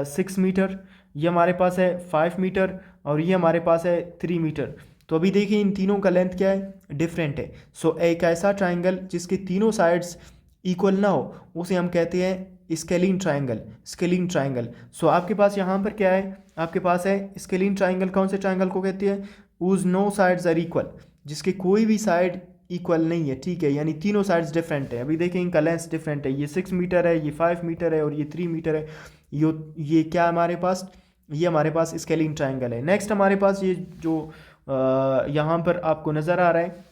6 मीटर, ये हमारे पास है 5 मीटर और ये हमारे पास है 3 मीटर। तो अभी देखिए इन तीनों का लेंथ क्या है, डिफरेंट है। सो एक ऐसा ट्राइंगल जिसके तीनों साइड्स इक्वल ना हो उसे हम कहते हैं स्केलिन ट्राइंगल, स्केलिन ट्राइंगल। सो आपके पास यहाँ पर क्या है, आपके पास है स्केलिन ट्राइंगल। कौन से ट्राइंगल को कहते हैं, उज नो साइड्स आर इक्वल, जिसके कोई भी साइड इक्वल नहीं है, ठीक है, यानी तीनों साइड्स डिफरेंट है। अभी देखें इनका लेंथ डिफरेंट है, ये 6 मीटर है, ये 5 मीटर है और ये 3 मीटर है। ये क्या हमारे पास, ये हमारे पास स्केलिन ट्राइंगल है। नेक्स्ट हमारे पास ये जो यहाँ पर आपको नज़र आ रहा है,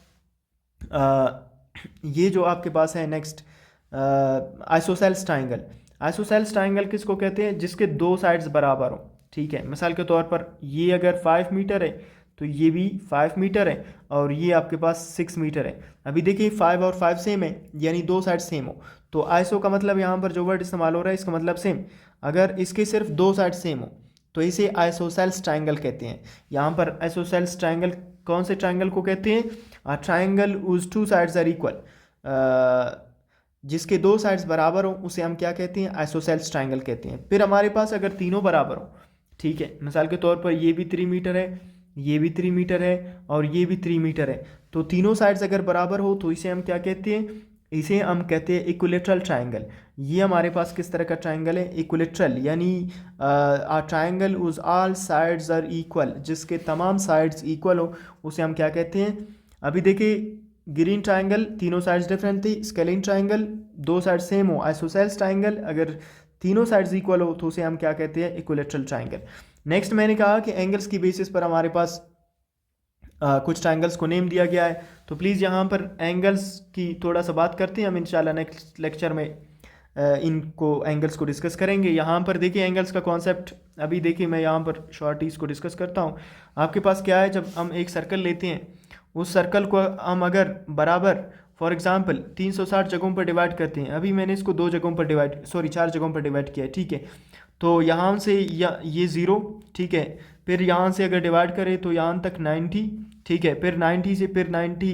ये जो आपके पास है next isosceles triangle. Isosceles triangle किसको कहते हैं, जिसके दो साइड्स बराबर हो, ठीक है। मिसाल के तौर पर ये अगर 5 मीटर है तो ये भी 5 मीटर है और ये आपके पास 6 मीटर है। अभी देखिए 5 और 5 सेम है, यानी दो साइड सेम हो, तो आइसो का मतलब यहाँ पर जो वर्ड इस्तेमाल हो रहा है इसका मतलब सेम। अगर इसके सिर्फ दो साइड सेम हो तो इसे आइसोसेल्स ट्राइंगल कहते हैं। यहाँ पर आइसोसेल्स ट्राइंगल कौन से ट्राइंगल को कहते हैं, ट्राइंगल उज टू साइड्स आर इक्वल, जिसके दो साइड्स बराबर हो उसे हम क्या कहते हैं, आइसोसेल्स ट्राइंगल कहते हैं। फिर हमारे पास अगर तीनों बराबर हो, ठीक है, मिसाल के तौर पर ये भी 3 मीटर है, ये भी 3 मीटर है और ये भी 3 मीटर है, तो तीनों साइड्स अगर बराबर हो तो इसे हम क्या कहते हैं, इसे हम कहते हैं इक्विलेटरल ट्राइंगल। ये हमारे पास किस तरह का ट्राइंगल है, इक्विलेटरल, यानी ट्राइंगल उज ऑल साइड्स आर इक्वल, जिसके तमाम साइड्स इक्वल हो उसे हम क्या कहते हैं। अभी देखिए ग्रीन ट्राइंगल तीनों साइड्स डिफरेंट थी, स्केलिन ट्राइंगल दो साइड सेम हो, आइसोसेल्स ट्राइंगल अगर तीनों साइड्स इक्वल हो तो उसे हम क्या कहते हैं, इक्विलेटरल ट्राइंगल। नेक्स्ट मैंने कहा कि एंगल्स की बेसिस पर हमारे पास कुछ ट्राइंगल्स को नेम दिया गया है, तो प्लीज़ यहाँ पर एंगल्स की थोड़ा सा बात करते हैं हम, इंशाल्लाह नेक्स्ट लेक्चर में इनको एंगल्स को डिस्कस करेंगे। यहाँ पर देखिए एंगल्स का कॉन्सेप्ट, अभी देखिए मैं यहाँ पर शॉर्टीज को डिस्कस करता हूँ। आपके पास क्या है, जब हम एक सर्कल लेते हैं उस सर्कल को हम अगर बराबर फॉर एग्जांपल 360 जगहों पर डिवाइड करते हैं, अभी मैंने इसको 4 जगहों पर डिवाइड किया है, ठीक है, तो यहाँ से ये 0, ठीक है, फिर यहाँ से अगर डिवाइड करें तो यहाँ तक 90, ठीक है, फिर 90 से फिर 90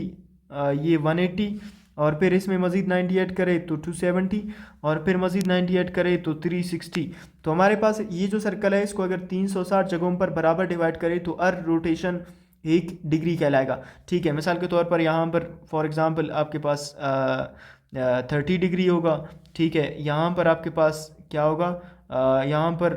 ये 180 और फिर इसमें मज़ीद 90 ऐड करें तो 270 और फिर मज़ीद 90 ऐड करें तो 360। तो हमारे पास ये जो सर्कल है इसको अगर 360 जगहों पर बराबर डिवाइड करें तो हर रोटेशन 1 डिग्री कहलाएगा, ठीक है। मिसाल के तौर पर यहाँ पर फॉर एग्ज़ाम्पल आपके पास 30 डिग्री होगा, ठीक है, यहाँ पर आपके पास क्या होगा, यहाँ पर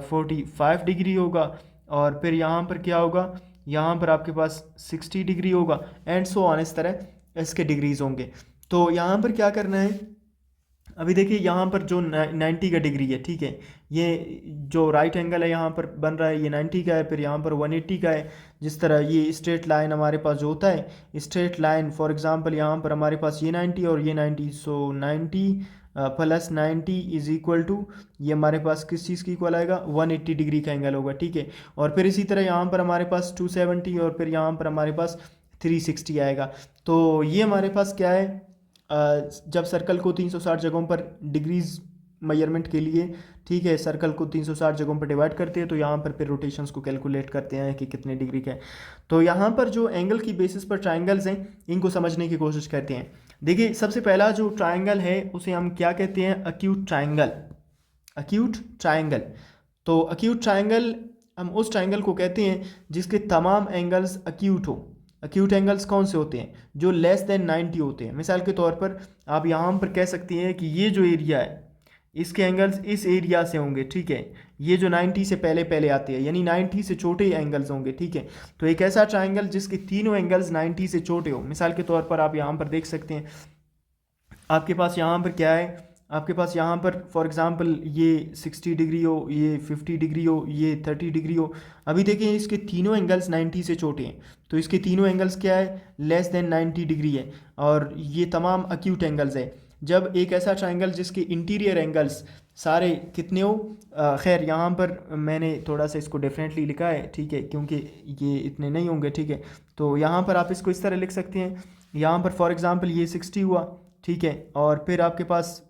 45 डिग्री होगा और फिर यहाँ पर क्या होगा, यहाँ पर आपके पास 60 डिग्री होगा एंड सो ऑन, इस तरह इसके डिग्रीज होंगे। तो यहाँ पर क्या करना है, अभी देखिए यहाँ पर जो 90 का डिग्री है, ठीक है, ये जो राइट एंगल है यहाँ पर बन रहा है ये 90 का है, फिर यहाँ पर 180 का है। जिस तरह ये स्ट्रेट लाइन हमारे पास जो होता है स्ट्रेट लाइन, फॉर एग्जांपल यहाँ पर हमारे पास ये 90 और ये 90, सो 90 प्लस 90 इज इक्वल टू, ये हमारे पास किस चीज़ की इक्वल आएगा, 180 डिग्री का एंगल होगा, ठीक है। और फिर इसी तरह यहाँ पर हमारे पास 270 और फिर यहाँ पर हमारे पास 360 आएगा। तो ये हमारे पास क्या है, जब सर्कल को 360 जगहों पर डिग्रीज मेजरमेंट के लिए, ठीक है, सर्कल को 360 जगहों पर डिवाइड करते हैं तो यहाँ पर फिर रोटेशंस को कैलकुलेट करते हैं कि कितने डिग्री का है। तो यहाँ पर जो एंगल की बेसिस पर ट्राइंगल्स हैं इनको समझने की कोशिश करते हैं। देखिए सबसे पहला जो ट्राइंगल है उसे हम क्या कहते हैं, अक्यूट ट्राइंगल, अक्यूट ट्राइंगल। तो अक्यूट ट्राइंगल हम उस ट्राइंगल को कहते हैं जिसके तमाम एंगल्स अक्यूट हो। अक्यूट एंगल्स कौन से होते हैं, जो लेस देन 90 होते हैं। मिसाल के तौर पर आप यहाँ पर कह सकती हैं कि ये जो एरिया है इसके एंगल्स इस एरिया से होंगे, ठीक है, ये जो 90 से पहले पहले आते हैं यानी 90 से छोटे एंगल्स होंगे, ठीक है। तो एक ऐसा ट्राइंगल जिसके तीनों एंगल्स 90 से छोटे हो। मिसाल के तौर पर आप यहाँ पर देख सकते हैं, आपके पास यहाँ पर क्या है, आपके पास यहाँ पर फॉर एग्जांपल ये 60 डिग्री हो, ये 50 डिग्री हो, ये 30 डिग्री हो। अभी देखिए इसके तीनों एंगल्स 90 से छोटे हैं, तो इसके तीनों एंगल्स क्या है, लेस देन 90 डिग्री है और ये तमाम अक्यूट एंगल्स है। जब एक ऐसा ट्राइंगल जिसके इंटीरियर एंगल्स सारे कितने हो, खैर यहाँ पर मैंने थोड़ा सा इसको डिफरेंटली लिखा है, ठीक है, क्योंकि ये इतने नहीं होंगे, ठीक है। तो यहाँ पर आप इसको इस तरह लिख सकते हैं, यहाँ पर फॉर एग्ज़ाम्पल ये 60 हुआ, ठीक है, और फिर आपके पास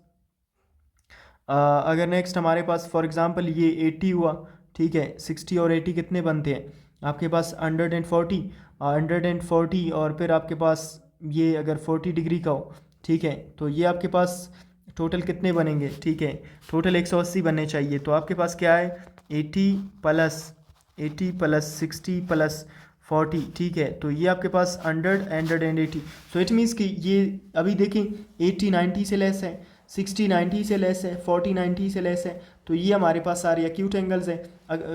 अगर नेक्स्ट हमारे पास फॉर एग्ज़ाम्पल ये 80 हुआ, ठीक है, 60 और 80 कितने बनते हैं आपके पास 140 और फिर आपके पास ये अगर 40 डिग्री का हो, ठीक है, तो ये आपके पास टोटल कितने बनेंगे, ठीक है, टोटल 180 बनने चाहिए। तो आपके पास क्या है 80 प्लस 60 प्लस 40, ठीक है, तो ये आपके पास 180। सो इट मीन्स कि ये अभी देखें 80 90 से लेस है, 60 90 से लेस है, 40 90 से लेस है, तो ये हमारे पास सारे एक्यूट एंगल्स हैं।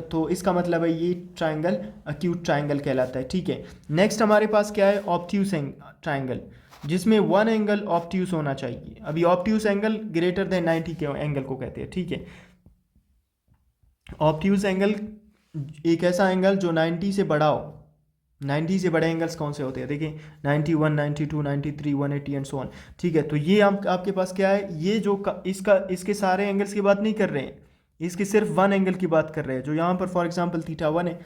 तो इसका मतलब है ये ट्राइंगल एक्यूट ट्राइंगल कहलाता है, ठीक है। नेक्स्ट हमारे पास क्या है ऑब्ट्यूस ट्राइंगल, जिसमें वन एंगल ऑब्ट्यूस होना चाहिए। अभी ऑब्ट्यूस एंगल ग्रेटर देन 90 के एंगल को कहते हैं, ठीक है। ऑब्ट्यूस एंगल एक ऐसा एंगल जो 90 से बड़ा हो। 90 से बड़े एंगल्स कौन से होते हैं, देखिए 91 92 93 180 एंड सो ऑन, ठीक है। तो ये आपके पास क्या है, ये जो इसके सारे एंगल्स की बात नहीं कर रहे हैं, इसके सिर्फ वन एंगल की बात कर रहे हैं, जो यहाँ पर फॉर एग्जांपल थीटा 1 है।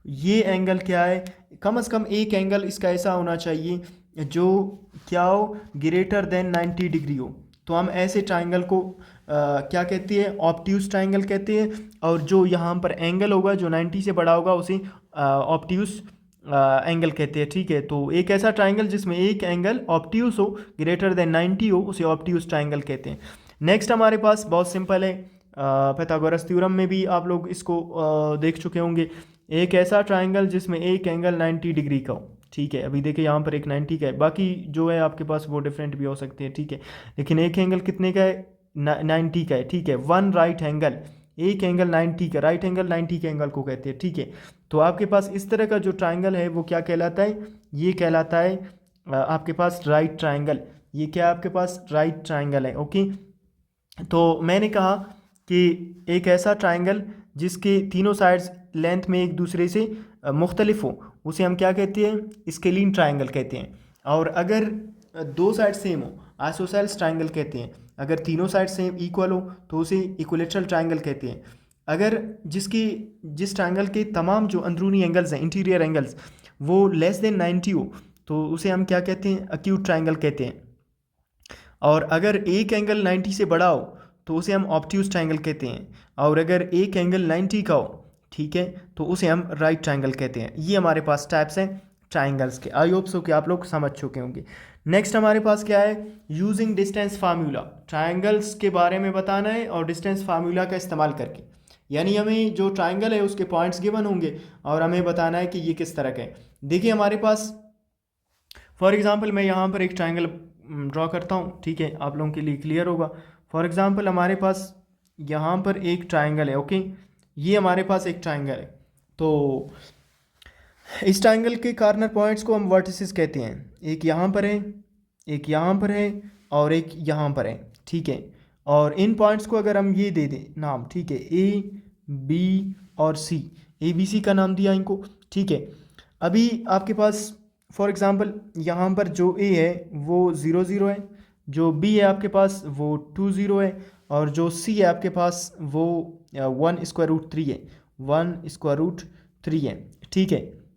ये एंगल क्या है, कम से कम एक एंगल इसका ऐसा होना चाहिए जो क्या हो ग्रेटर देन 90 डिग्री हो। तो हम ऐसे ट्राइंगल को क्या कहते हैं ऑब्ट्यूस ट्राइंगल कहते हैं, और जो यहाँ पर एंगल होगा जो 90 से बड़ा होगा उसे ऑब्ट्यूस एंगल कहते हैं, ठीक है। तो एक ऐसा ट्राइंगल जिसमें एक एंगल ऑब्ट्यूस हो ग्रेटर देन 90 हो उसे ऑब्ट्यूस ट्राइंगल कहते हैं। नेक्स्ट हमारे पास बहुत सिंपल है, पाइथागोरस थ्योरम में भी आप लोग इसको देख चुके होंगे, एक ऐसा ट्राइंगल जिसमें एक एंगल 90 डिग्री का हो, ठीक है। अभी देखिए यहाँ पर एक 90 का है, बाकी जो है आपके पास वो डिफरेंट भी हो सकते हैं, ठीक है, लेकिन एक एंगल कितने का है 90 का है, ठीक है। वन राइट एंगल, एक एंगल 90 का, राइट एंगल 90 के एंगल को कहते हैं, ठीक है। तो आपके पास इस तरह का जो ट्राइंगल है वो क्या कहलाता है, ये कहलाता है आपके पास राइट ट्राइंगल। ये क्या आपके पास राइट ट्राइंगल है, ओके। तो मैंने कहा कि एक ऐसा ट्राइंगल जिसके तीनों साइड्स लेंथ में एक दूसरे से मुख्तलिफ हो उसे हम क्या कहते हैं स्केलीन ट्राइंगल कहते हैं। और अगर दो साइड सेम हो आइसोसेल्स ट्राइंगल कहते हैं। अगर तीनों साइड सेम इक्वल हो तो उसे इक्विलेटरल ट्राइंगल कहते हैं। अगर जिस ट्राइंगल के तमाम जो अंदरूनी एंगल्स हैं इंटीरियर एंगल्स वो लेस देन 90 हो तो उसे हम क्या कहते हैं एक्यूट ट्राइंगल कहते हैं। और अगर एक एंगल 90 से बड़ा हो तो उसे हम ऑब्ट्यूस ट्राइंगल कहते हैं। और अगर एक एंगल 90 का हो, ठीक है, तो उसे हम राइट ट्राइंगल कहते हैं। ये हमारे पास टाइप्स हैं ट्राइंगल्स के। आई होप सो कि आप लोग समझ चुके होंगे। नेक्स्ट हमारे पास क्या है यूजिंग डिस्टेंस फार्मूला। ट्राइंगल्स के बारे में बताना है और डिस्टेंस फार्मूला का इस्तेमाल करके, यानी हमें जो ट्राइंगल है उसके पॉइंट्स गिवन होंगे और हमें बताना है कि ये किस तरह का है। देखिए हमारे पास फॉर एग्जांपल मैं यहाँ पर एक ट्राइंगल ड्रॉ करता हूँ, ठीक है, आप लोगों के लिए क्लियर होगा। फॉर एग्जांपल हमारे पास यहाँ पर एक ट्राइंगल है, ओके, ये हमारे पास एक ट्राइंगल है। तो इस ट्राइंगल के कॉर्नर पॉइंट्स को हम वर्टिसेस कहते हैं। एक यहाँ पर है, एक यहाँ पर है और एक यहाँ पर है, ठीक है। और इन पॉइंट्स को अगर हम ये दे दें नाम, ठीक है, ए बी और सी, ए बी सी का नाम दिया इनको, ठीक है। अभी आपके पास फॉर एग्जांपल यहाँ पर जो ए है वो 0 0 है, जो बी है आपके पास वो 2 0 है और जो सी है आपके पास वो 1√3 है, 1√3 है, ठीक है।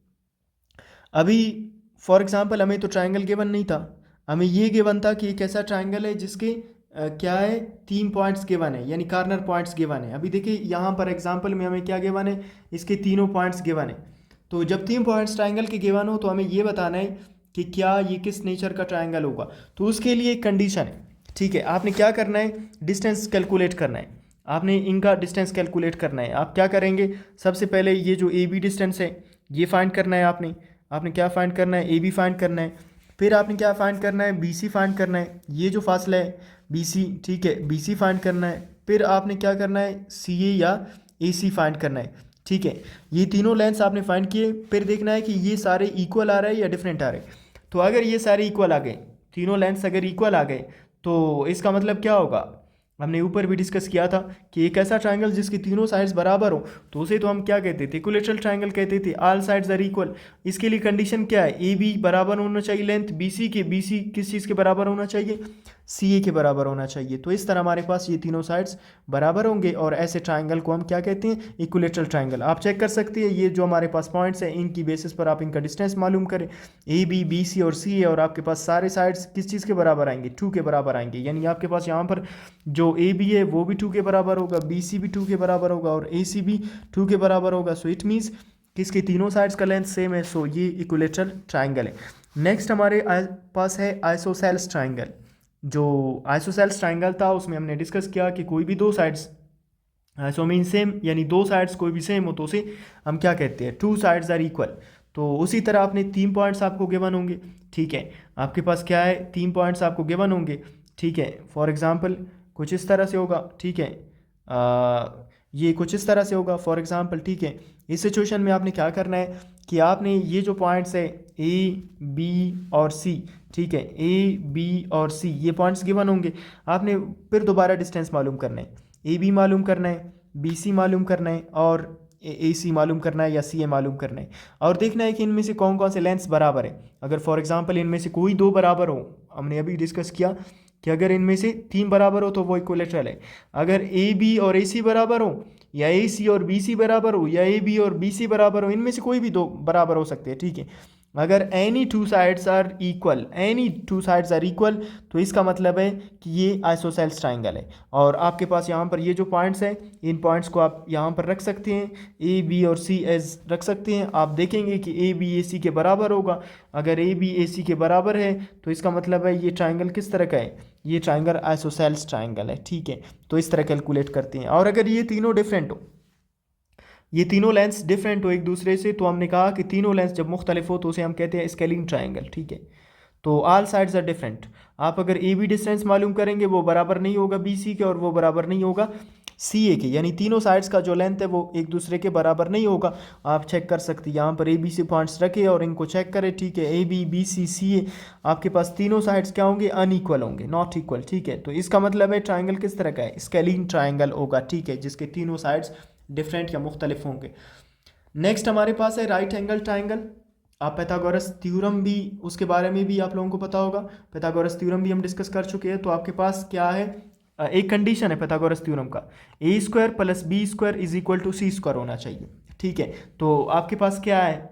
अभी फॉर एग्जांपल हमें तो ट्राइंगल गिवन नहीं था, हमें ये गिवन था कि एक ऐसा ट्राइंगल है जिसके क्या है 3 पॉइंट्स गिवन है, यानी कॉर्नर पॉइंट्स गिवन है। अभी देखिए यहाँ पर एग्जांपल में हमें क्या गिवन है, इसके तीनों पॉइंट्स गिवन है। तो जब 3 पॉइंट्स ट्राइंगल के गिवन हो तो हमें ये बताना है कि क्या ये किस नेचर का ट्राइंगल होगा। तो उसके लिए एक कंडीशन है, ठीक है। आपने क्या करना है डिस्टेंस कैलकुलेट करना है, आपने इनका डिस्टेंस कैलकुलेट करना है। आप क्या करेंगे सबसे पहले ये जो ए बी डिस्टेंस है ये फाइंड करना है। आपने क्या फाइंड करना है ए बी फाइंड करना है। फिर आपने क्या फाइंड करना है बी सी फाइंड करना है, ये जो फासला है बी सी, ठीक है, बी सी फाइंड करना है। फिर आपने क्या करना है सी ए या ए सी फाइंड करना है, ठीक है। ये तीनों लेंथ्स आपने फाइंड किए, फिर देखना है कि ये सारे इक्वल आ रहे हैं या डिफरेंट आ रहे हैं। तो अगर ये सारे इक्वल आ गए, तीनों लेंथ्स अगर इक्वल आ गए तो इसका मतलब क्या होगा, हमने ऊपर भी डिस्कस किया था कि एक ऐसा ट्राइंगल जिसकी तीनों साइड्स बराबर हो तो उसे तो हम क्या कहते थे इक्विलेटरल ट्राइंगल कहते थे, ऑल साइड्स आर इक्वल। इसके लिए कंडीशन क्या है ए बी बराबर होना चाहिए लेंथ बी सी के, बी सी किस चीज़ के बराबर होना चाहिए सी ए के बराबर होना चाहिए। तो इस तरह हमारे पास ये तीनों साइड्स बराबर होंगे और ऐसे ट्राइंगल को हम क्या कहते हैं, इक्विलेटरल ट्राइंगल। आप चेक कर सकते हैं ये जो हमारे पास पॉइंट्स हैं इनकी बेसिस पर आप इनका डिस्टेंस मालूम करें, ए बी बी सी और सी ए, और आपके पास सारे साइड्स किस चीज़ के बराबर आएंगे, 2 के बराबर आएंगे। यानी आपके पास यहाँ पर जो ए बी है वो भी 2 के बराबर होगा, बी सी भी 2 के बराबर होगा और ए सी भी 2 के बराबर होगा। सो इट मीन्स किसके तीनों साइड्स का लेंथ सेम है। सो ये इक्विलेटरल ट्राइंगल है। नेक्स्ट हमारे पास है आइसोसेल्स ट्राइंगल। जो आइसोसेल्स ट्राइंगल था उसमें हमने डिस्कस किया कि कोई भी दो साइड्स आइसो मीन सेम, यानी दो साइड्स कोई भी सेम हो तो उसे हम क्या कहते हैं, 2 साइड्स आर इक्वल। तो उसी तरह आपने 3 पॉइंट्स आपको गिवन होंगे, ठीक है। आपके पास क्या है, 3 पॉइंट्स आपको गिवन होंगे, ठीक है। फॉर एग्जांपल कुछ इस तरह से होगा, ठीक है। ये कुछ इस तरह से होगा फॉर एग्जांपल, ठीक है। इस सिचुएशन में आपने क्या करना है कि आपने ये जो पॉइंट्स है ए बी और सी, ठीक है, ए बी और सी ये पॉइंट्स गिवन होंगे। आपने फिर दोबारा डिस्टेंस मालूम करना है, ए बी मालूम करना है, बी सी मालूम करना है और ए सी मालूम करना है या सी ए मालूम करना है, और देखना है कि इनमें से कौन कौन से लेंथ्स बराबर है। अगर फॉर एग्जांपल इनमें से कोई दो बराबर हो, हमने अभी डिस्कस किया कि अगर इनमें से 3 बराबर हो तो वो इक्विलेटरल है। अगर ए बी और ए सी बराबर हो, या ए सी और बी सी बराबर हो, या ए बी और बी सी बराबर हो, इनमें से कोई भी दो बराबर हो सकते हैं, ठीक है। अगर any 2 sides are equal, any 2 sides are equal, तो इसका मतलब है कि ये आइसोसेल्स ट्राइंगल है। और आपके पास यहाँ पर ये जो पॉइंट्स हैं, इन पॉइंट्स को आप यहाँ पर रख सकते हैं, ए बी और सी एज रख सकते हैं। आप देखेंगे कि ए बी ए सी के बराबर होगा। अगर ए बी ए सी के बराबर है तो इसका मतलब है ये ट्राइंगल किस तरह का है, ये ट्राइंगल आइसोसेल्स ट्राइंगल है, ठीक है। तो इस तरह कैलकुलेट करते हैं। और अगर ये तीनों डिफरेंट हो, ये तीनों लेंस डिफरेंट हो एक दूसरे से, तो हमने कहा कि तीनों लेंस जब मुख्तलिफ हो तो उसे हम कहते हैं स्केलिंग ट्राइंगल, ठीक है। तो ऑल साइड्स आर डिफरेंट। आप अगर ए बी डिस्टेंस मालूम करेंगे वो बराबर नहीं होगा बी सी के, और वो बराबर नहीं होगा सी ए के, यानी तीनों साइड्स का जो लेंथ है वो एक दूसरे के बराबर नहीं होगा। आप चेक कर सकते हैं, यहाँ पर ए बी सी पॉइंट्स रखे और इनको चेक करें, ठीक है। ए बी बी सी सी ए, आपके पास तीनों साइड्स क्या होंगे, अनइक्वल होंगे, नॉट इक्वल, ठीक है। तो इसका मतलब है ट्राइंगल किस तरह का है, स्केलिंग ट्राइंगल होगा, ठीक है, जिसके तीनों साइड्स डिफरेंट या मुख्तलिफ होंगे। नेक्स्ट हमारे पास है राइट एंगल ट्राइंगल। आप पाइथागोरस थ्योरम भी, उसके बारे में भी आप लोगों को पता होगा, पाइथागोरस थ्योरम भी हम डिस्कस कर चुके हैं। तो आपके पास क्या है, एक कंडीशन है पाइथागोरस थ्योरम का, A square plus B square is equal to C square होना चाहिए, ठीक है। तो आपके पास क्या है,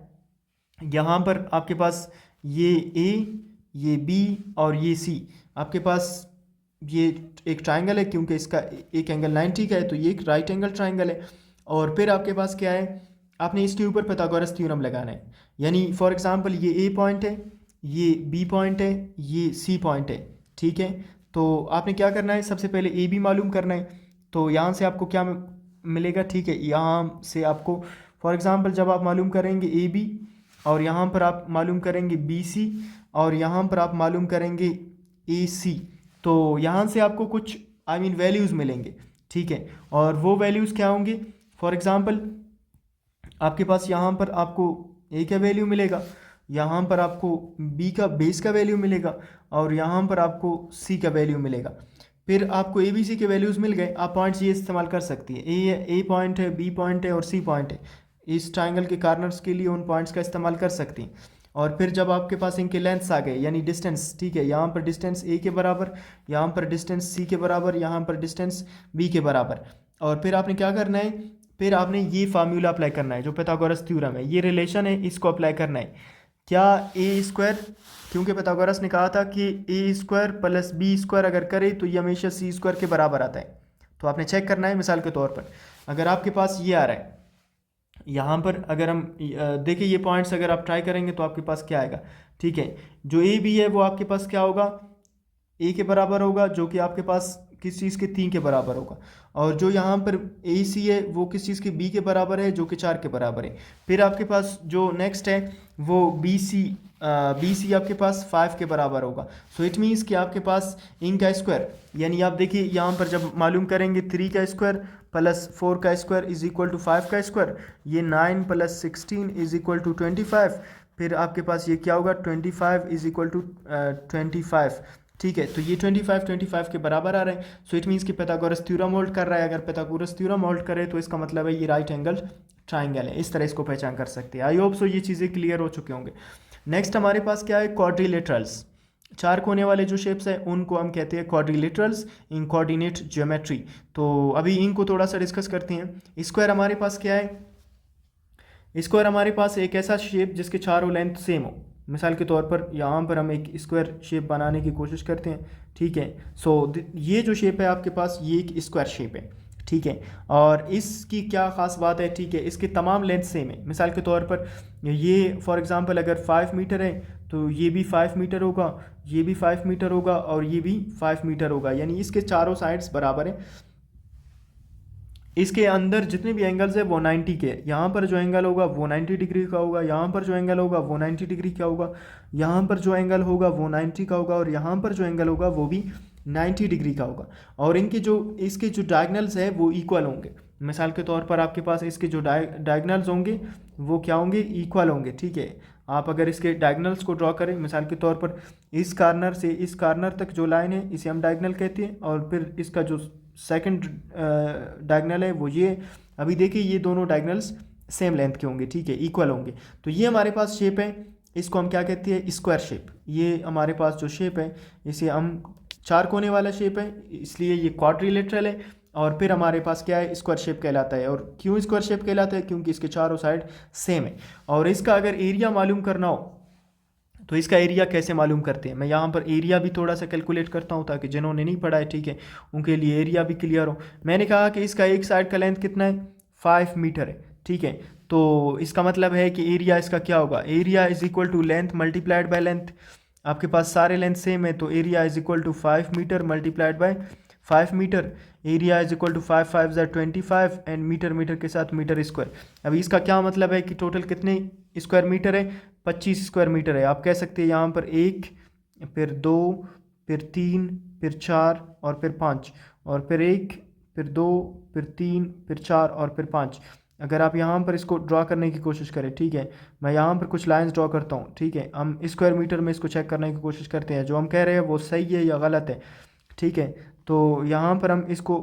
यहाँ पर आपके पास ये ए, ये बी और ये सी, आपके पास ये एक ट्राइंगल है, क्योंकि इसका एक एंगल 90 का है तो ये एक राइट एंगल ट्राइंगल है। और फिर आपके पास क्या है, आपने इसके ऊपर पाइथागोरस थ्योरम लगाना है। यानी फॉर एग्जांपल ये ए पॉइंट है, ये बी पॉइंट है, ये सी पॉइंट है, ठीक है। तो आपने क्या करना है, सबसे पहले ए बी मालूम करना है। तो यहाँ से आपको क्या मिलेगा, ठीक है, यहाँ से आपको फॉर एग्जांपल जब आप मालूम करेंगे ए बी, और यहाँ पर आप मालूम करेंगे बी सी, और यहाँ पर आप मालूम करेंगे ए सी, तो यहाँ से आपको कुछ वैल्यूज़ मिलेंगे, ठीक है। और वो वैल्यूज़ क्या होंगे, फॉर एग्जांपल आपके पास यहाँ पर आपको ए का वैल्यू मिलेगा, यहाँ पर आपको बी का बेस का वैल्यू मिलेगा, और यहाँ पर आपको सी का वैल्यू मिलेगा। फिर आपको ए बी सी के वैल्यूज़ मिल गए, आप पॉइंट्स ये इस्तेमाल कर सकती है, ए पॉइंट है, बी पॉइंट है और सी पॉइंट है। इस ट्राइंगल के कार्नर्स के लिए उन पॉइंट्स का इस्तेमाल कर सकती हैं। और फिर जब आपके पास इनके लेंथ्स आ गए, यानी डिस्टेंस, ठीक है, यहाँ पर डिस्टेंस ए के बराबर, यहाँ पर डिस्टेंस सी के बराबर, यहाँ पर डिस्टेंस बी के बराबर, और फिर आपने क्या करना है, फिर आपने ये फार्मूला अप्लाई करना है जो पाइथागोरस थ्योरम है, ये रिलेशन है, इसको अप्लाई करना है। क्या ए स्क्वायर, क्योंकि पाइथागोरस ने कहा था कि ए स्क्वायर प्लस बी स्क्वायर अगर करे तो ये हमेशा सी स्क्वायर के बराबर आता है। तो आपने चेक करना है, मिसाल के तौर पर अगर आपके पास ये आ रहा है, यहाँ पर अगर हम देखिए ये पॉइंट्स अगर आप ट्राई करेंगे तो आपके पास क्या आएगा, ठीक है। जो ए बी है वो आपके पास क्या होगा, ए के बराबर होगा, जो कि आपके पास किस चीज़ के 3 के बराबर होगा। और जो यहाँ पर ए सी है वो किस चीज़ के बी के बराबर है, जो कि 4 के बराबर है। फिर आपके पास जो नेक्स्ट है वो बी सी आपके पास 5 के बराबर होगा। सो इट मीन्स कि आपके पास इनका स्क्वायर, यानी आप देखिए यहाँ पर जब मालूम करेंगे 3 का स्क्वायर प्लस 4 का स्क्वायर इज इक्वल टू 5 का स्क्वायर, ये 9 प्लस 16 इज इक्वल टू 25। फिर आपके पास ये क्या होगा, 25 इज इक्वल टू 25, ठीक है। तो ये 25 के बराबर आ रहे हैं। सो इट मीन्स कि पाइथागोरस थ्योरम होल्ड कर रहा है। अगर पाइथागोरस थ्योरम होल्ड करे तो इसका मतलब है ये राइट एंगल ट्राइंगल है। इस तरह इसको पहचान कर सकते हैं। आई होप सो ये चीज़ें क्लियर हो चुके होंगे। नेक्स्ट हमारे पास क्या है, क्वाड्रिलेटरल्स। चार कोने वाले जो शेप्स हैं उनको हम कहते हैं क्वाड्रिलेटरल्स इन कोऑर्डिनेट ज्योमेट्री। तो अभी इनको थोड़ा सा डिस्कस करते हैं। स्क्वायर हमारे पास क्या है? स्क्वायर हमारे पास एक ऐसा शेप जिसके चारों लेंथ सेम हो। मिसाल के तौर पर यहाँ पर हम एक स्क्वायर शेप बनाने की कोशिश करते हैं, ठीक है। सो ये जो शेप है आपके पास, ये एक स्क्वायर शेप है, ठीक है। और इसकी क्या ख़ास बात है, ठीक है, इसके तमाम लेंथ सेम है। मिसाल के तौर पर ये फॉर एग्जांपल अगर 5 मीटर है तो ये भी 5 मीटर होगा, ये भी 5 मीटर होगा और ये भी 5 मीटर होगा, यानी इसके चारों साइड्स बराबर है। इसके अंदर जितने भी एंगल्स है वो 90 के। यहाँ पर जो एंगल होगा वो 90 डिग्री का होगा, यहाँ पर जो एंगल होगा वो 90 डिग्री का होगा, यहाँ पर जो एंगल होगा वो 90 का होगा और यहाँ पर जो एंगल होगा वो भी 90 डिग्री का होगा। और इसके जो डायगनल्स है वो इक्वल होंगे। मिसाल के तौर पर आपके पास इसके जो डायगनल्स होंगे वो क्या होंगे? इक्वल होंगे, ठीक है। आप अगर इसके डायगनल्स को ड्रॉ करें, मिसाल के तौर पर इस कार्नर से इस कार्नर तक जो लाइन है इसे हम डायगनल कहते हैं, और फिर इसका जो सेकंड डायगनल है वो ये। अभी देखिए ये दोनों डायगनल्स सेम लेंथ के होंगे, ठीक है, इक्वल होंगे। तो ये हमारे पास शेप है, इसको हम क्या कहते हैं? Square shape. ये हमारे पास जो शेप है इसे हम चार कोने वाला शेप है, इसलिए ये क्वाड्रिलेटरल है। और फिर हमारे पास क्या है? स्क्वायर शेप कहलाता है। और क्यों स्क्वायर शेप कहलाता है? क्योंकि इसके चारों साइड सेम है। और इसका अगर एरिया मालूम करना हो तो इसका एरिया कैसे मालूम करते हैं? मैं यहाँ पर एरिया भी थोड़ा सा कैलकुलेट करता हूँ ताकि जिन्होंने नहीं पढ़ा है, ठीक है, उनके लिए एरिया भी क्लियर हो। मैंने कहा कि इसका एक साइड का लेंथ कितना है? 5 मीटर है, ठीक है। तो इसका मतलब है कि एरिया इसका क्या होगा? Area is equal to length multiplied by length. आपके पास सारे लेंथ सेम है तो area is equal to 5 metre multiplied by 5 metre. Area is equal to 5 5 ज़ा 25 एंड मीटर मीटर के साथ मीटर स्क्वायर। अभी इसका क्या मतलब है कि टोटल कितने स्क्वायर मीटर है? 25 स्क्वायर मीटर है। आप कह सकते हैं यहाँ पर 1, फिर 2, फिर 3, फिर 4 और फिर 5, और फिर 1, फिर 2, फिर 3, फिर 4 और फिर 5। अगर आप यहाँ पर इसको ड्रॉ करने की कोशिश करें, ठीक है, मैं यहाँ पर कुछ लाइंस ड्रॉ करता हूँ, ठीक है, हम स्क्वायर मीटर में इसको चेक करने की कोशिश करते हैं, जो हम कह रहे हैं वो सही है या गलत है, ठीक है। तो यहाँ पर हम इसको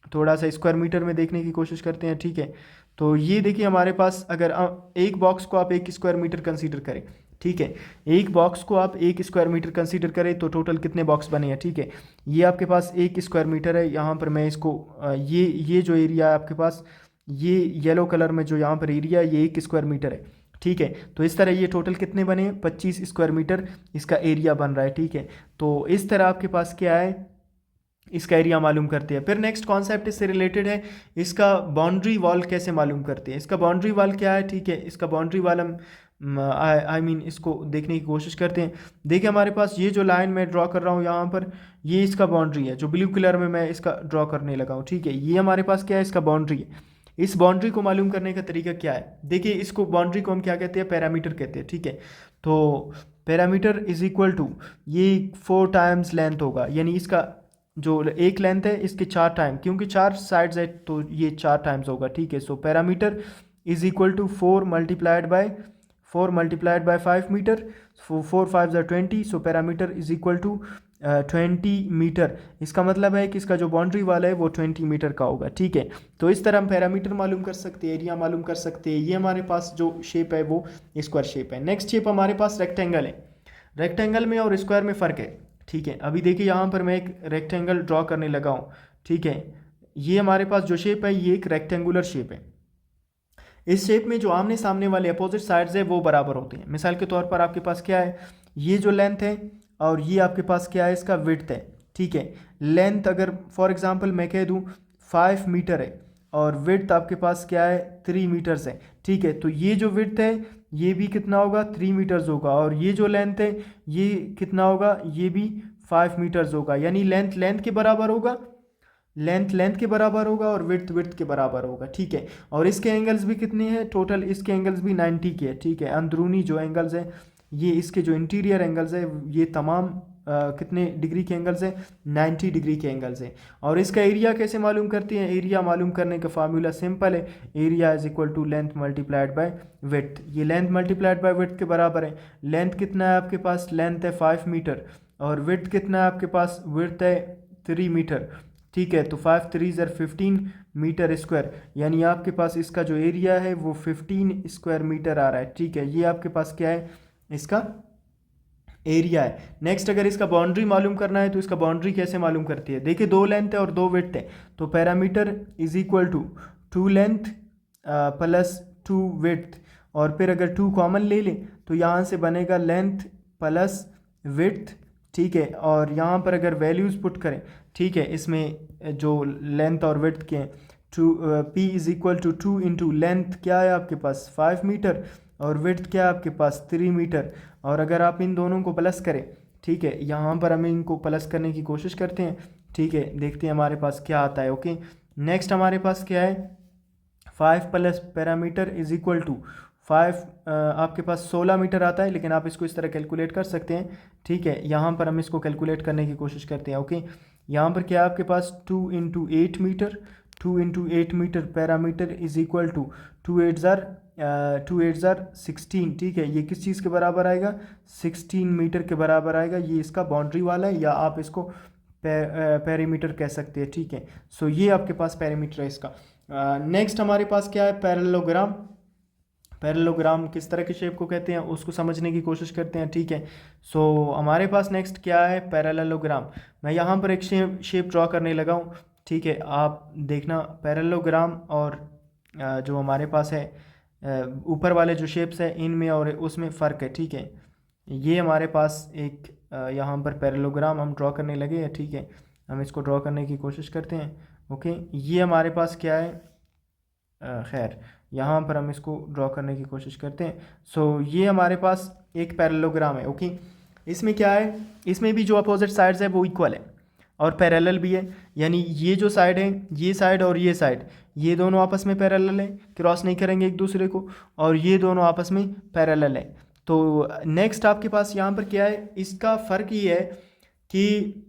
थोड़ा सा स्क्वायर मीटर में देखने की कोशिश करते हैं, ठीक है। तो ये देखिए हमारे पास अगर एक बॉक्स को आप 1 स्क्वायर मीटर कंसीडर करें, ठीक है, एक बॉक्स को आप 1 स्क्वायर मीटर कंसीडर करें तो टोटल कितने बॉक्स बने हैं, ठीक है। ये आपके पास 1 स्क्वायर मीटर है। यहाँ पर मैं इसको ये जो एरिया है आपके पास, ये येलो कलर में जो यहाँ पर एरिया है ये 1 स्क्वायर मीटर है, ठीक है। तो इस तरह ये टोटल कितने बने? 25 स्क्वायर मीटर इसका एरिया बन रहा है, ठीक है। तो इस तरह आपके पास क्या है? इसका एरिया मालूम करते हैं। फिर नेक्स्ट कॉन्सेप्ट इससे रिलेटेड है, इसका बाउंड्री वॉल कैसे मालूम करते हैं? इसका बाउंड्री वॉल क्या है, ठीक है, इसका बाउंड्री वॉल हम आई मीन इसको देखने की कोशिश करते हैं। देखिए हमारे पास ये जो लाइन मैं ड्रॉ कर रहा हूँ यहाँ पर, ये इसका बाउंड्री है, जो ब्लू कलर में मैं इसका ड्रॉ करने लगा हूँ, ठीक है। ये हमारे पास क्या है? इसका बाउंड्री है। इस बाउंड्री को मालूम करने का तरीका क्या है? देखिए इसको बाउंड्री को हम क्या कहते हैं? पैरामीटर कहते हैं, ठीक है। तो पैरामीटर इज इक्वल टू ये 4 टाइम्स लेंथ होगा, यानी इसका जो एक लेंथ है इसके 4 टाइम, क्योंकि 4 साइड्स है तो ये 4 टाइम्स होगा, ठीक है। So perimeter is equal to 4 multiplied by 5 metre. 4 5 ज़ा 20। So perimeter is equal to 20 metre. इसका मतलब है कि इसका जो बाउंड्री वाला है वो 20 मीटर का होगा, ठीक है। तो इस तरह हम पैरामीटर मालूम कर सकते हैं, एरिया मालूम कर सकते हैं। ये हमारे पास जो शेप है वो स्क्वायर शेप है। नेक्स्ट शेप हमारे पास रेक्टेंगल है। रेक्टेंगल में और स्क्वायर में फ़र्क है, ठीक है। अभी देखिए यहाँ पर मैं एक रेक्टेंगल ड्रॉ करने लगा हूँ, ठीक है। ये हमारे पास जो शेप है ये एक रेक्टेंगुलर शेप है। इस शेप में जो आमने सामने वाले अपोजिट साइड्स है वो बराबर होते हैं। मिसाल के तौर पर आपके पास क्या है? ये जो लेंथ है और ये आपके पास क्या है? इसका विड्थ है, ठीक है। लेंथ अगर फॉर एग्जांपल मैं कह दूँ 5 मीटर है और विड्थ आपके पास क्या है? 3 मीटर्स है, ठीक है। तो ये जो विड्थ है ये भी कितना होगा? 3 मीटर्स होगा, और ये जो लेंथ है ये कितना होगा? ये भी 5 मीटर्स होगा, यानी लेंथ लेंथ के बराबर होगा, लेंथ लेंथ के बराबर होगा और विड्थ विड्थ के बराबर होगा, ठीक है। और इसके एंगल्स भी कितने हैं? टोटल इसके एंगल्स भी 90 के हैं, ठीक है। अंदरूनी जो एंगल्स हैं, ये इसके जो इंटीरियर एंगल्स है ये तमाम कितने डिग्री के एंगल्स हैं? 90 डिग्री के एंगल्स हैं। और इसका एरिया कैसे मालूम करते हैं? एरिया मालूम करने का फार्मूला सिंपल है, area is equal to length multiplied by width. ये लेंथ मल्टीप्लाइड बाय विड्थ के बराबर है। लेंथ कितना है आपके पास? लेंथ है 5 मीटर, और विड्थ कितना है आपके पास? विड्थ है 3 मीटर, ठीक है। तो 5 3 ज़र 15 मीटर स्क्वायर, यानी आपके पास इसका जो एरिया है वो 15 स्क्वायर मीटर आ रहा है, ठीक है। ये आपके पास क्या है? इसका एरिया है। नेक्स्ट अगर इसका बाउंड्री मालूम करना है तो इसका बाउंड्री कैसे मालूम करती है, देखिए 2 लेंथ है और 2 विड्थ है, तो perimeter is equal to 2 length plus 2 width, और फिर अगर 2 कॉमन ले लें तो यहाँ से बनेगा लेंथ प्लस विड्थ, ठीक है। और यहाँ पर अगर वैल्यूज़ पुट करें, ठीक है, इसमें जो लेंथ और विड्थ के हैं, two P is equal to 2 into length क्या है आपके पास 5 मीटर, और विड्थ क्या है आपके पास 3 मीटर। और अगर आप इन दोनों को प्लस करें, ठीक है, यहाँ पर हम इनको प्लस करने की कोशिश करते हैं, ठीक है, देखते हैं हमारे पास क्या आता है। ओके, नेक्स्ट हमारे पास क्या है, 5 plus perimeter is equal to 5, आपके पास 16 मीटर आता है, लेकिन आप इसको इस तरह कैलकुलेट कर सकते हैं, ठीक है। यहाँ पर हम इसको कैलकुलेट करने की कोशिश करते हैं। ओके, यहाँ पर क्या है आपके पास 2 into 8 metre, 2 into 8 metre perimeter is equal to 2 8 ज़ार 16, ठीक है। ये किस चीज़ के बराबर आएगा, 16 मीटर के बराबर आएगा। ये इसका बाउंड्री वाला है, या आप इसको पेरीमीटर कह सकते हैं, ठीक है। सो ये आपके पास पेरीमीटर है इसका। नेक्स्ट हमारे पास क्या है, पैरेललोग्राम। पैरेललोग्राम किस तरह की शेप को कहते हैं उसको समझने की कोशिश करते हैं, ठीक है। सो हमारे पास नेक्स्ट क्या है, पैरेललोग्राम। मैं यहाँ पर एक शेप ड्रॉ करने लगा हूँ, ठीक है, आप देखना। पैरेललोग्राम और जो हमारे पास है ऊपर वाले जो शेप्स है इनमें और उसमें फ़र्क है, ठीक है। ये हमारे पास एक यहाँ पर पैरेललोग्राम हम ड्रॉ करने लगे हैं, ठीक है। हम इसको ड्रॉ करने की कोशिश करते हैं। ओके, ये हमारे पास क्या है, खैर यहाँ पर हम इसको ड्रॉ करने की कोशिश करते हैं। सो ये हमारे पास एक पैरेललोग्राम है। ओके, इसमें क्या है, इसमें भी जो अपोजिट साइड्स है वो इक्वल है और पैरेलल भी है, यानी ये जो साइड है, ये साइड और ये साइड, ये दोनों आपस में पैरेलल है, क्रॉस नहीं करेंगे एक दूसरे को, और ये दोनों आपस में पैरेलल है। तो नेक्स्ट आपके पास यहाँ पर क्या है, इसका फ़र्क ये है कि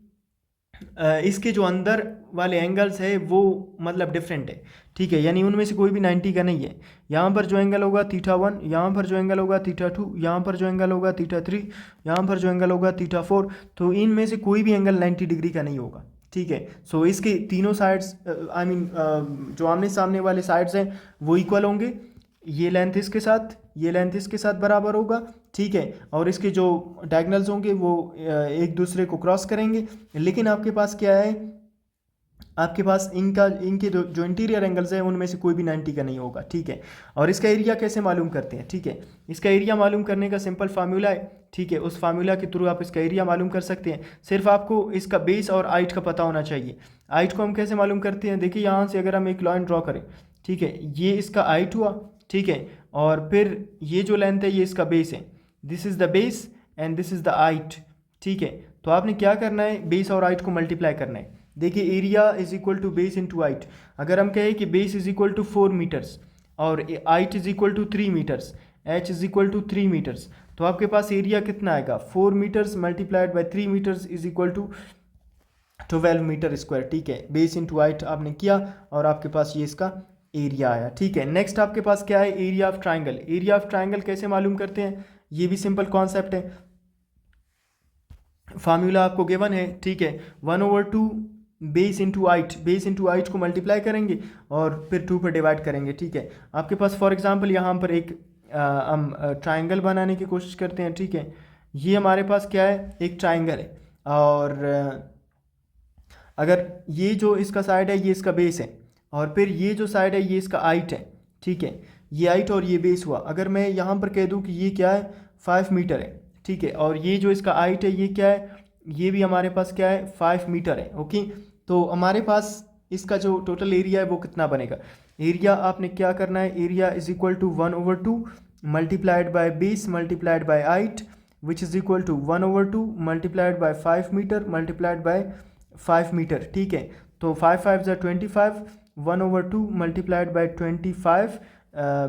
इसके जो अंदर वाले एंगल्स है वो मतलब डिफरेंट है, ठीक है, यानी उनमें से कोई भी 90 का नहीं है। यहाँ पर जो एंगल होगा θ1, यहाँ पर जो एंगल होगा θ2, यहाँ पर जो एंगल होगा θ3, यहाँ पर जो एंगल होगा θ4, तो इनमें से कोई भी एंगल 90 डिग्री का नहीं होगा, ठीक है। सो इसके तीनों साइड्स आई मीन जो आमने सामने वाले साइड्स हैं वो इक्वल होंगे, ये लेंथ इसके साथ, ये लेंथ इसके साथ बराबर होगा, ठीक है। और इसके जो डायगनल्स होंगे वो एक दूसरे को क्रॉस करेंगे, लेकिन आपके पास क्या है, आपके पास इनके जो इंटीरियर एंगल्स हैं उनमें से कोई भी 90 का नहीं होगा, ठीक है। और इसका एरिया कैसे मालूम करते हैं, ठीक है, इसका एरिया मालूम करने का सिंपल फार्मूला है, ठीक है। उस फार्मूला के थ्रू आप इसका एरिया मालूम कर सकते हैं। सिर्फ आपको इसका बेस और हाइट का पता होना चाहिए। हाइट को हम कैसे मालूम करते हैं, देखिए यहाँ से अगर हम एक लाइन ड्रॉ करें, ठीक है, ये इसका हाइट हुआ, ठीक है, और फिर ये जो लेंथ है ये इसका बेस है, this is the base and this is the height, ठीक है। तो आपने क्या करना है, बेस और हाइट को मल्टीप्लाई करना है। देखिए area is equal to base into height. अगर हम कहें कि base is equal to 4 metres और height is equal to 3 metres, H is equal to 3 metres, तो आपके पास एरिया कितना आएगा, 4 metres multiplied by 3 metres is equal to 12 metre square, ठीक है। बेस इंटू हाइट आपने किया और आपके पास ये इसका एरिया आया, ठीक है। नेक्स्ट आपके पास क्या है, area of triangle. Area of triangle कैसे मालूम करते हैं, ये भी सिंपल कॉन्सेप्ट है, फार्मूला आपको गिवन है, ठीक है। 1/2 base into height, base into height को मल्टीप्लाई करेंगे और फिर 2 पर डिवाइड करेंगे, ठीक है। आपके पास फॉर एग्जांपल यहाँ पर एक हम ट्राइंगल बनाने की कोशिश करते हैं, ठीक है। ये हमारे पास क्या है, एक ट्राइंगल है, और अगर ये जो इसका साइड है ये इसका बेस है, और फिर ये जो साइड है ये इसका हाइट है, ठीक है। ये हाइट और ये बेस हुआ। अगर मैं यहाँ पर कह दूँ कि ये क्या है, 5 मीटर है, ठीक है, और ये जो इसका हाइट है ये क्या है, ये भी हमारे पास क्या है, 5 मीटर है। ओके, तो हमारे पास इसका जो टोटल एरिया है वो कितना बनेगा, एरिया आपने क्या करना है, area is equal to 1/2 multiplied by base multiplied by height which is equal to 1/2 multiplied by 5 metre multiplied by 5 metre, ठीक है। तो 5 5 ज़ा 25, 1/2 मल्टीप्लाइड बाय 25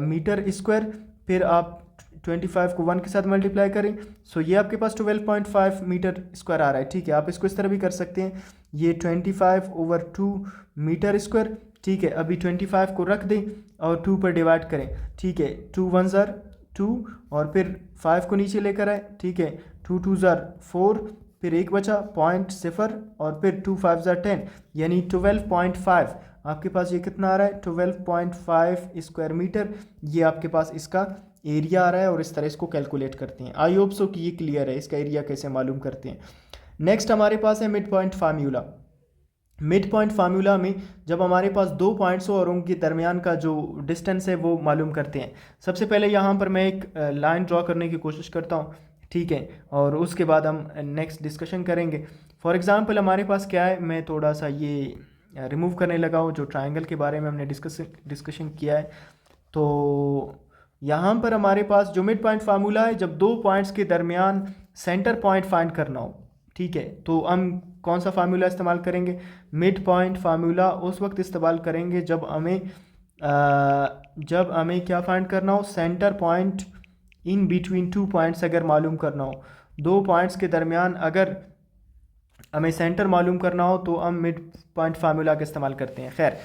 मीटर स्क्वायर, फिर आप 25 को 1 के साथ मल्टीप्लाई करें, सो ये आपके पास 12.5 मीटर स्क्वायर आ रहा है, ठीक है। आप इसको इस तरह भी कर सकते हैं, ये 25/2 मीटर स्क्वायर, ठीक है। अभी 25 को रख दें और 2 पर डिवाइड करें, ठीक है। 2 1 ज़ार 2 और फिर 5 को नीचे लेकर आए, ठीक है। 2 2 ज़ार 4 फिर एक बचा 0.0 और फिर 2 5 10 यानी 12.5। आपके पास ये कितना आ रहा है 12.5 स्क्वायर मीटर। ये आपके पास इसका एरिया आ रहा है और इस तरह इसको कैलकुलेट करते हैं। आई होप सो कि ये क्लियर है इसका एरिया कैसे मालूम करते हैं। नेक्स्ट हमारे पास है mid point formula. Mid point formula में जब हमारे पास दो पॉइंट्स हो और उनके दरमियान का जो डिस्टेंस है वो मालूम करते हैं। सबसे पहले यहाँ पर मैं एक लाइन ड्रॉ करने की कोशिश करता हूँ, ठीक है, और उसके बाद हम नेक्स्ट डिस्कशन करेंगे। फॉर एग्ज़ाम्पल हमारे पास क्या है, मैं थोड़ा सा ये रिमूव करने लगा हूँ जो ट्रायंगल के बारे में हमने डिस्कशन किया है। तो यहाँ पर हमारे पास जो मिड पॉइंट फार्मूला है, जब दो पॉइंट्स के दरमियान सेंटर पॉइंट फाइंड करना हो, ठीक है, तो हम कौन सा फार्मूला इस्तेमाल करेंगे, मिड पॉइंट फार्मूला उस वक्त इस्तेमाल करेंगे जब हमें क्या फाइंड करना हो, centre point in between two points अगर मालूम करना हो। दो पॉइंट्स के दरमियान अगर हमें सेंटर मालूम करना हो तो हम मिड पॉइंट फार्मूला का इस्तेमाल करते हैं। खैर,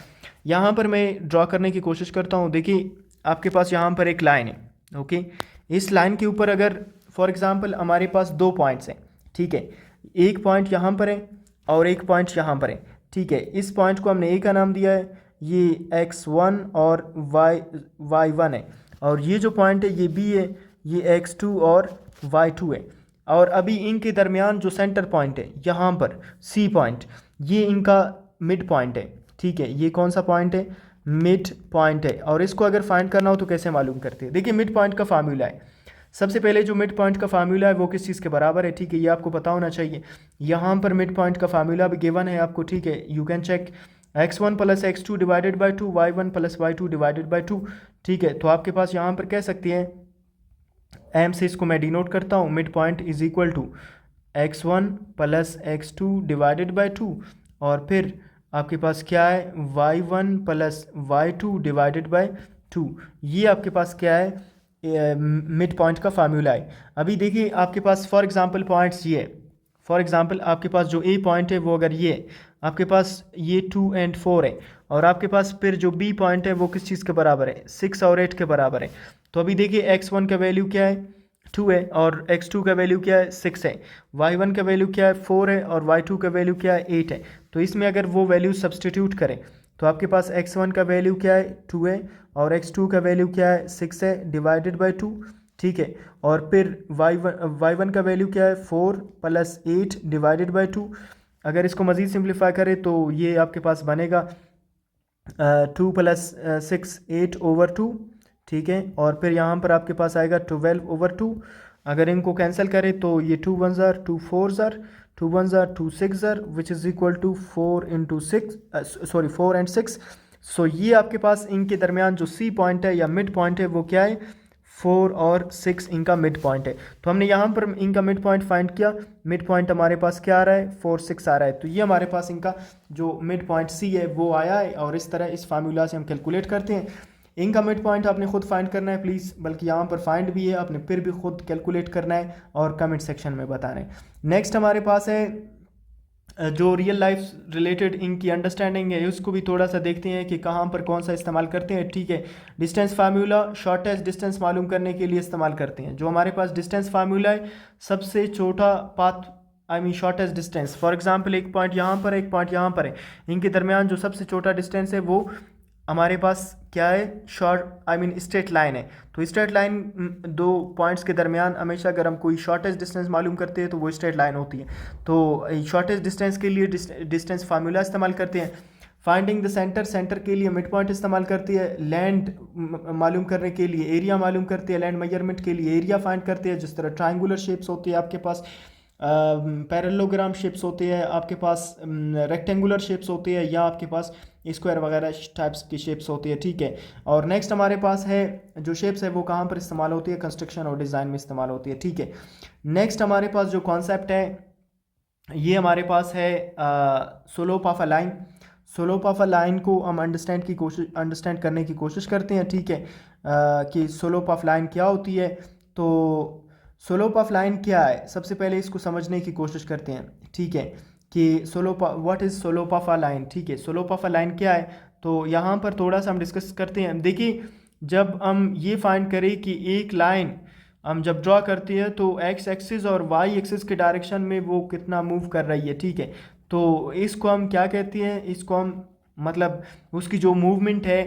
यहाँ पर मैं ड्रॉ करने की कोशिश करता हूँ। देखिए आपके पास यहाँ पर एक लाइन है, ओके, इस लाइन के ऊपर अगर फॉर एग्ज़ाम्पल हमारे पास दो पॉइंट्स हैं, ठीक है, एक पॉइंट यहाँ पर है और एक पॉइंट यहाँ पर है, ठीक है, इस पॉइंट को हमने ए का नाम दिया है, ये x1 और y1 है, और ये जो पॉइंट है ये b है, ये x2 और y2 है, और अभी इनके दरमियान जो सेंटर पॉइंट है यहाँ पर c पॉइंट, ये इनका मिड पॉइंट है, ठीक है, ये कौन सा पॉइंट है, मिड पॉइंट है। और इसको अगर फाइंड करना हो तो कैसे मालूम करते हैं, देखिए मिड पॉइंट का फार्मूला है, सबसे पहले जो मिड पॉइंट का फार्मूला है वो किस चीज़ के बराबर है, ठीक है, ये आपको पता होना चाहिए। यहाँ पर मिड पॉइंट का फार्मूला भी गिवन है आपको, ठीक है, you can check x1 plus x2 divided by 2, y1 plus y2 divided by 2, ठीक है। तो आपके पास यहाँ पर कह सकते हैं, m से इसको मैं डिनोट करता हूँ, mid point is equal to x1 plus x2 divided by 2, और फिर आपके पास क्या है y1 plus y2 divided by 2, ये आपके पास क्या है मिड पॉइंट का फार्मूला है। अभी देखिए आपके पास फॉर एग्जांपल पॉइंट्स ये, फॉर एग्जांपल आपके पास जो ए पॉइंट है वो अगर ये आपके पास ये 2 और 4 है, और आपके पास फिर जो बी पॉइंट है वो किस चीज़ के बराबर है, 6 और 8 के बराबर है। तो अभी देखिए x1 का वैल्यू क्या है 2 है, और x2 का वैल्यू क्या है 6 है, y1 का वैल्यू क्या है 4 है, और y2 का वैल्यू क्या है 8 है। तो इसमें अगर वो वैल्यू सब्सटीट्यूट करें तो आपके पास x1 का वैल्यू क्या है 2 है, और x2 का वैल्यू क्या है 6 है डिवाइडेड बाई 2, ठीक है, और फिर y1 का वैल्यू क्या है 4 प्लस 8 डिवाइडेड बाई 2। अगर इसको मज़ीद सिंप्लीफाई करें तो ये आपके पास बनेगा 2 प्लस 6 8 ओवर 2, ठीक है, और फिर यहाँ पर आपके पास आएगा 12 ओवर 2। अगर इनको कैंसिल करें तो ये 2 1 ज़ार 2 4 ज़ार 2 1 ज़ार 2 6 ज़ार which is equal to 4 into 4 and 6। So ये आपके पास इनके दरमियान जो सी पॉइंट है या मिड पॉइंट है वो क्या है 4 और 6 इनका मिड पॉइंट है। तो हमने यहाँ पर इनका मिड पॉइंट फाइंड किया, मिड पॉइंट हमारे पास क्या आ रहा है 4 6 आ रहा है। तो ये हमारे पास इनका जो मिड पॉइंट सी है वो आया है, और इस तरह इस फार्मूला से हम कैलकुलेट करते हैं। इनका मिड पॉइंट आपने खुद फाइंड करना है प्लीज़, बल्कि यहाँ पर फाइंड भी है, आपने फिर भी खुद कैलकुलेट करना है और कमेंट सेक्शन में बताना है। नेक्स्ट हमारे पास है जो रियल लाइफ रिलेटेड इनकी अंडरस्टैंडिंग है, उसको भी थोड़ा सा देखते हैं कि कहाँ पर कौन सा इस्तेमाल करते हैं, ठीक है। डिस्टेंस फार्मूला शॉर्टेस्ट डिस्टेंस मालूम करने के लिए इस्तेमाल करते हैं। जो हमारे पास डिस्टेंस फार्मूला है, सबसे छोटा path shortest distance, for example एक पॉइंट यहाँ पर है, एक पॉइंट यहाँ पर है, इनके दरमियान जो सबसे छोटा डिस्टेंस है वो हमारे पास क्या है स्ट्रेट लाइन है। तो स्ट्रेट लाइन दो पॉइंट्स के दरमियान हमेशा अगर हम कोई शॉर्टेस्ट डिस्टेंस मालूम करते हैं तो वो स्ट्रेट लाइन होती है। तो शॉर्टेस्ट डिस्टेंस के लिए डिस्टेंस फार्मूला इस्तेमाल करते हैं। फाइंडिंग द सेंटर के लिए मिड पॉइंट इस्तेमाल करती है। लैंड मालूम करने के लिए एरिया मालूम करती है। लैंड मेजरमेंट के लिए एरिया फाइंड करते हैं। जिस तरह ट्रायंगुलर शेप्स होती है आपके पास, पैरेललोग्राम शेप्स होते हैं आपके पास, रेक्टेंगुलर शेप्स होती है, या आपके पास स्क्वायर वगैरह टाइप्स की शेप्स होती है, ठीक है। और नेक्स्ट हमारे पास है जो शेप्स है वो कहाँ पर इस्तेमाल होती है, कंस्ट्रक्शन और डिज़ाइन में इस्तेमाल होती है, ठीक है। नेक्स्ट हमारे पास जो कॉन्सेप्ट है ये हमारे पास है slope of a line. Slope of a line को हम अंडरस्टैंड करने की कोशिश करते हैं, ठीक है, कि स्लोप ऑफ लाइन क्या होती है। तो स्लोप ऑफ लाइन क्या है, सबसे पहले इसको समझने की कोशिश करते हैं, ठीक है, कि what is slope of a line, ठीक है। स्लोप ऑफ अ लाइन क्या है, तो यहाँ पर थोड़ा सा हम डिस्कस करते हैं। देखिए जब हम ये फाइंड करें कि एक लाइन हम जब ड्रॉ करते हैं तो एक्स एक्सिस और वाई एक्सिस के डायरेक्शन में वो कितना मूव कर रही है, ठीक है। तो इसको हम क्या कहते हैं, इसको हम मतलब उसकी जो मूवमेंट है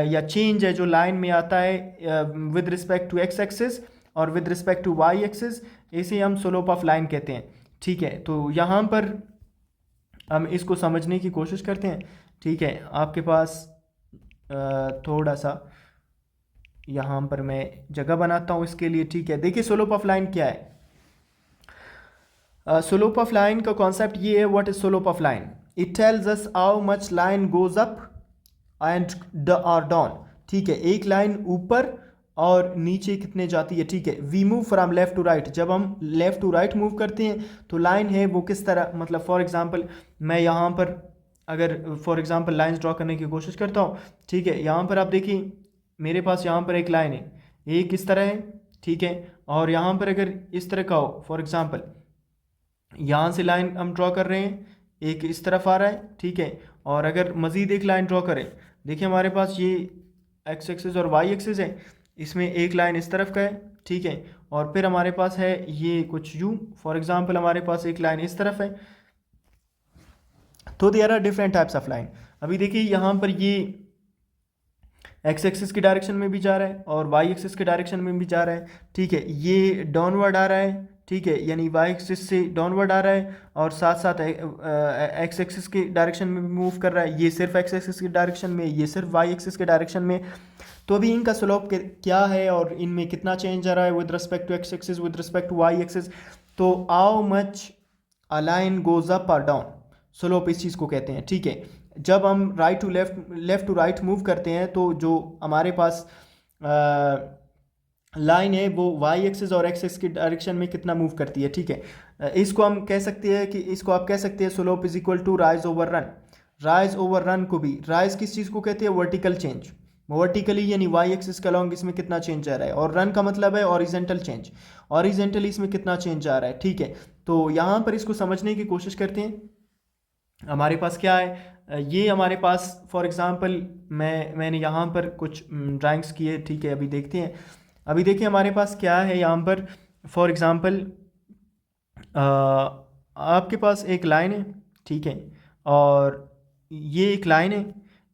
या चेंज है जो लाइन में आता है with respect to X axis और with respect to Y axis, इसे हम स्लोप ऑफ लाइन कहते हैं, ठीक है। तो यहाँ पर हम इसको समझने की कोशिश करते हैं, ठीक है। आपके पास थोड़ा सा यहाँ पर मैं जगह बनाता हूँ इसके लिए, ठीक है। देखिए स्लोप ऑफ लाइन क्या है। स्लोप ऑफ लाइन का कॉन्सेप्ट ये है, what is slope of line, it tells us how much line goes up and और डाउन, ठीक है। एक लाइन ऊपर और नीचे कितने जाती है, ठीक है। We move from left to right, जब हम लेफ्ट टू राइट मूव करते हैं तो लाइन है वो किस तरह, मतलब फॉर एग्जांपल मैं यहाँ पर अगर फॉर एग्जांपल लाइंस ड्रॉ करने की कोशिश करता हूँ, ठीक है। यहाँ पर आप देखिए मेरे पास यहाँ पर एक लाइन है, एक इस तरह है, ठीक है। और यहाँ पर अगर इस तरह का हो, फॉर एग्जांपल यहाँ से लाइन हम ड्रॉ कर रहे हैं, एक इस तरफ आ रहा है, ठीक है। और अगर मज़ीद एक लाइन ड्रॉ करें, देखिए हमारे पास ये एक्स एक्सिस और वाई एक्सिस है, इसमें एक लाइन इस तरफ का है, ठीक है। और फिर हमारे पास है ये कुछ यूँ, फॉर एग्जांपल हमारे पास एक लाइन इस तरफ है। तो there are different types of line. अभी देखिए यहाँ पर ये एक्स एक्सिस की डायरेक्शन में भी जा रहा है और वाई एक्सिस के डायरेक्शन में भी जा रहा है, ठीक है। ये डाउनवर्ड आ रहा है, ठीक है, यानी वाई एक्सिस से डाउनवर्ड आ रहा है और साथ साथ एक्स एक्सिस के डायरेक्शन में भी मूव कर रहा है। ये सिर्फ एक्स एक्सिस की डायरेक्शन में, ये सिर्फ वाई एक्सिस के डायरेक्शन में। तो अभी इनका स्लोप क्या है और इनमें कितना चेंज आ रहा है with respect to X axis, with respect to Y axis. तो how much a line goes up और डाउन, स्लोप इस चीज़ को कहते हैं, ठीक है। जब हम right to left, left to right move करते हैं तो जो हमारे पास लाइन है वो वाई एक्सिस और एक्स एक्सिस की डायरेक्शन में कितना मूव करती है, ठीक है। इसको हम कह सकते हैं कि इसको आप कह सकते हैं slope is equal to rise over run. Rise over run को भी, राइज किस चीज़ को कहते हैं, वर्टिकल चेंज, वर्टिकली यानी वाई एक्सिस के अलॉन्ग इसमें कितना चेंज आ रहा है, और रन का मतलब है ऑरिजेंटल चेंज, ऑरिजेंटली इसमें कितना चेंज आ रहा है, ठीक है। तो यहाँ पर इसको समझने की कोशिश करते हैं। हमारे पास क्या है, ये हमारे पास फॉर एग्जांपल मैंने यहाँ पर कुछ ड्राइंग्स किए, ठीक है। अभी देखते हैं, अभी देखिए हमारे पास क्या है यहाँ पर, फॉर एग्जांपल आपके पास एक लाइन है, ठीक है। और ये एक लाइन है,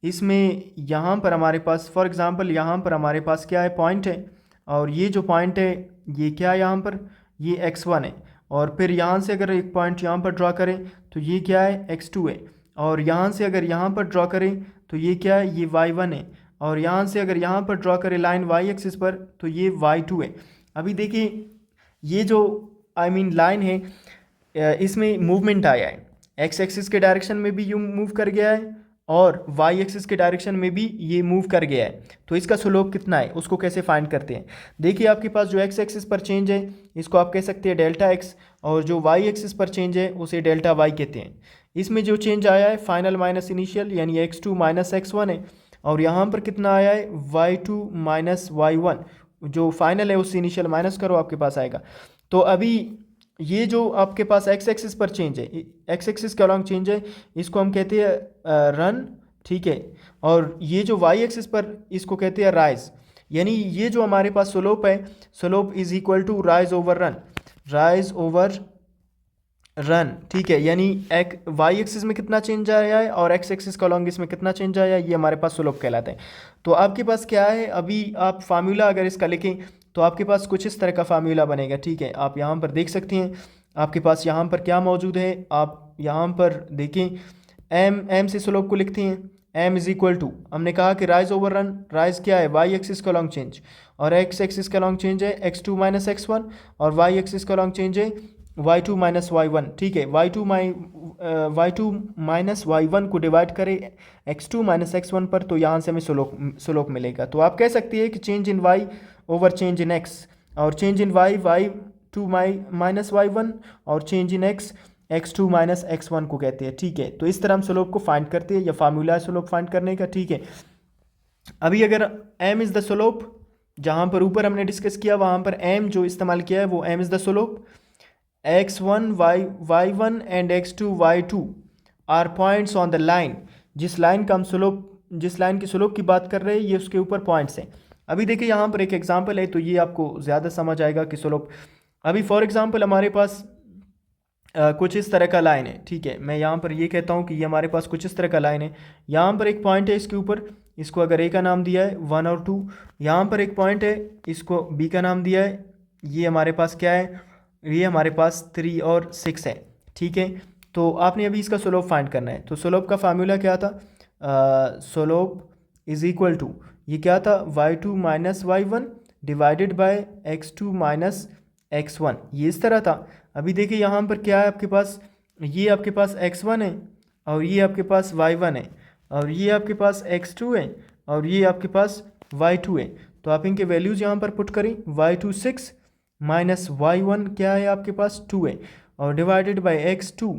इसमें यहाँ पर हमारे पास फॉर एग्जांपल यहाँ पर हमारे पास क्या है, पॉइंट है। और ये जो पॉइंट है ये क्या है, यहाँ पर ये x1 है। और फिर यहाँ से अगर एक पॉइंट यहाँ पर ड्रॉ करें तो ये क्या है, x2 है। और यहाँ से अगर यहाँ पर ड्रॉ करें तो ये क्या है, ये y1 है। और यहाँ से अगर यहाँ पर ड्रॉ करें लाइन y एक्सिस पर तो ये y2 है। अभी देखिए ये जो लाइन है इसमें मूवमेंट आया है, x एक्सिस के डायरेक्शन में भी यूँ मूव कर गया है और y एक्सिस के डायरेक्शन में भी ये मूव कर गया है। तो इसका स्लोप कितना है उसको कैसे फाइंड करते हैं। देखिए आपके पास जो x एक्सिस पर चेंज है इसको आप कह सकते हैं डेल्टा x, और जो y एक्सिस पर चेंज है उसे डेल्टा y कहते हैं। इसमें जो चेंज आया है फाइनल माइनस इनिशियल यानी x2 माइनस x1 है, और यहाँ पर कितना आया है y2 माइनस y1, जो फाइनल है उससे इनिशियल माइनस करो आपके पास आएगा। तो अभी ये जो आपके पास एक्स एक्सिस पर चेंज है, एक्स एक्सिस के अलॉन्ग चेंज है, इसको हम कहते हैं रन, ठीक है। और ये जो वाई एक्सिस पर इसको कहते हैं राइज, यानी ये जो हमारे पास स्लोप है, slope is equal to rise over run, rise over run, ठीक है। यानी वाई एक्सिस में कितना चेंज आया है और एक्स एक्सिस का अलॉन्ग इसमें कितना चेंज आया है, ये हमारे पास स्लोप कहलाते हैं। तो आपके पास क्या है, अभी आप फार्मूला अगर इसका लिखें तो आपके पास कुछ इस तरह का फार्मूला बनेगा, ठीक है। आप यहाँ पर देख सकते हैं आपके पास यहाँ पर क्या मौजूद है, आप यहाँ पर देखें एम से स्लोप को लिखते हैं, एम इज़ इक्वल टू, हमने कहा कि राइज ओवर रन, राइज क्या है, वाई एक्सिस का अलॉन्ग चेंज, और एक्स एक्सिस का अलॉन्ग चेंज है x2 माइनस x1, और वाई एक्सिस का अलॉन्ग चेंज है y2 माइनस y1, ठीक है। y2 माइनस y1 को डिवाइड करें x2 माइनस x1 पर, तो यहाँ से हमें स्लोप मिलेगा। तो आप कह सकते हैं कि change in y over change in x, और change in y2 minus y1, और change in x2 minus x1 को कहते हैं, ठीक है। तो इस तरह हम स्लोप को फाइंड करते हैं, या फार्मूला है स्लोप फाइंड करने का, ठीक है। अभी अगर m इज़ द स्लोप, जहाँ पर ऊपर हमने डिस्कस किया वहाँ पर m जो इस्तेमाल किया है वो m is the slope, x1 y1 and x2 y2 are points on the line, जिस लाइन का हम स्लोप, जिस लाइन की स्लोप की बात कर रहे हैं ये उसके ऊपर पॉइंट्स हैं। अभी देखिए यहाँ पर एक एग्जांपल है, तो ये आपको ज़्यादा समझ आएगा कि स्लोप। अभी फॉर एग्जांपल हमारे पास कुछ इस तरह का लाइन है, ठीक है। मैं यहाँ पर ये कहता हूँ कि ये हमारे पास कुछ इस तरह का लाइन है। यहाँ पर एक पॉइंट है इसके ऊपर, इसको अगर ए का नाम दिया है 1 और 2। यहाँ पर एक पॉइंट है, इसको बी का नाम दिया है। ये हमारे पास क्या है, ये हमारे पास 3 और 6 है, ठीक है। तो आपने अभी इसका स्लोप फाइंड करना है। तो स्लोप का फार्मूला क्या था, स्लोप इज इक्वल टू, ये क्या था, y2 minus y1 divided by x2 minus x1, ये इस तरह था। अभी देखिए यहाँ पर क्या है आपके पास, ये आपके पास x1 है और ये आपके पास y1 है और ये आपके पास x2 है और ये आपके पास y2 है। तो आप इनके वैल्यूज़ यहाँ पर पुट करें, y2 6 माइनस y1 क्या है आपके पास 2 है और divided by x2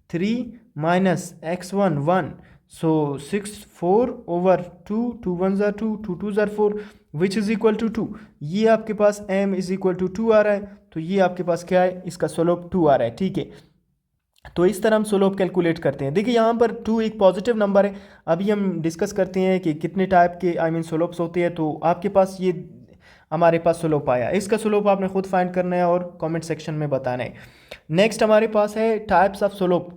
3 minus x1 1। So 6 4 over 2, 2 1 ज़ा 2, 2 2 ज़ा 4 विच इज़ इक्वल टू 2। ये आपके पास m इज़ इक्वल टू 2 आ रहा है, तो ये आपके पास क्या है, इसका स्लोप 2 आ रहा है, ठीक है। तो इस तरह हम स्लोप कैलकुलेट करते हैं। देखिए यहाँ पर 2 एक पॉजिटिव नंबर है। अभी हम डिस्कस करते हैं कि कितने टाइप के स्लोप्स होते हैं। तो आपके पास ये हमारे पास स्लोप आया, इसका स्लोप आपने खुद फाइंड करना है और कमेंट सेक्शन में बताना है। नेक्स्ट हमारे पास है types of slope,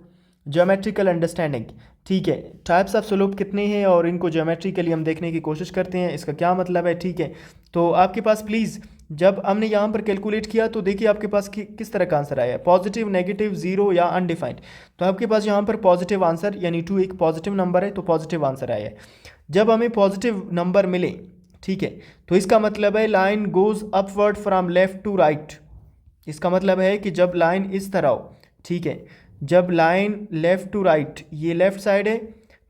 geometrical understanding, ठीक है। टाइप्स ऑफ स्लोप कितने हैं और इनको ज्योमेट्रिकली हम देखने की कोशिश करते हैं, इसका क्या मतलब है, ठीक है। तो आपके पास प्लीज़ जब हमने यहाँ पर कैलकुलेट किया तो देखिए आपके पास किस तरह का आंसर आया है, पॉजिटिव, नेगेटिव, जीरो या अनडिफाइंड। तो आपके पास यहाँ पर पॉजिटिव आंसर यानी 2 एक पॉजिटिव नंबर है, तो पॉजिटिव आंसर आया है। जब हमें पॉजिटिव नंबर मिले, ठीक है, तो इसका मतलब है line goes upward from left to right. इसका मतलब है कि जब लाइन इस तरह हो, ठीक है, जब लाइन लेफ़्ट टू राइट, ये लेफ़्ट साइड है,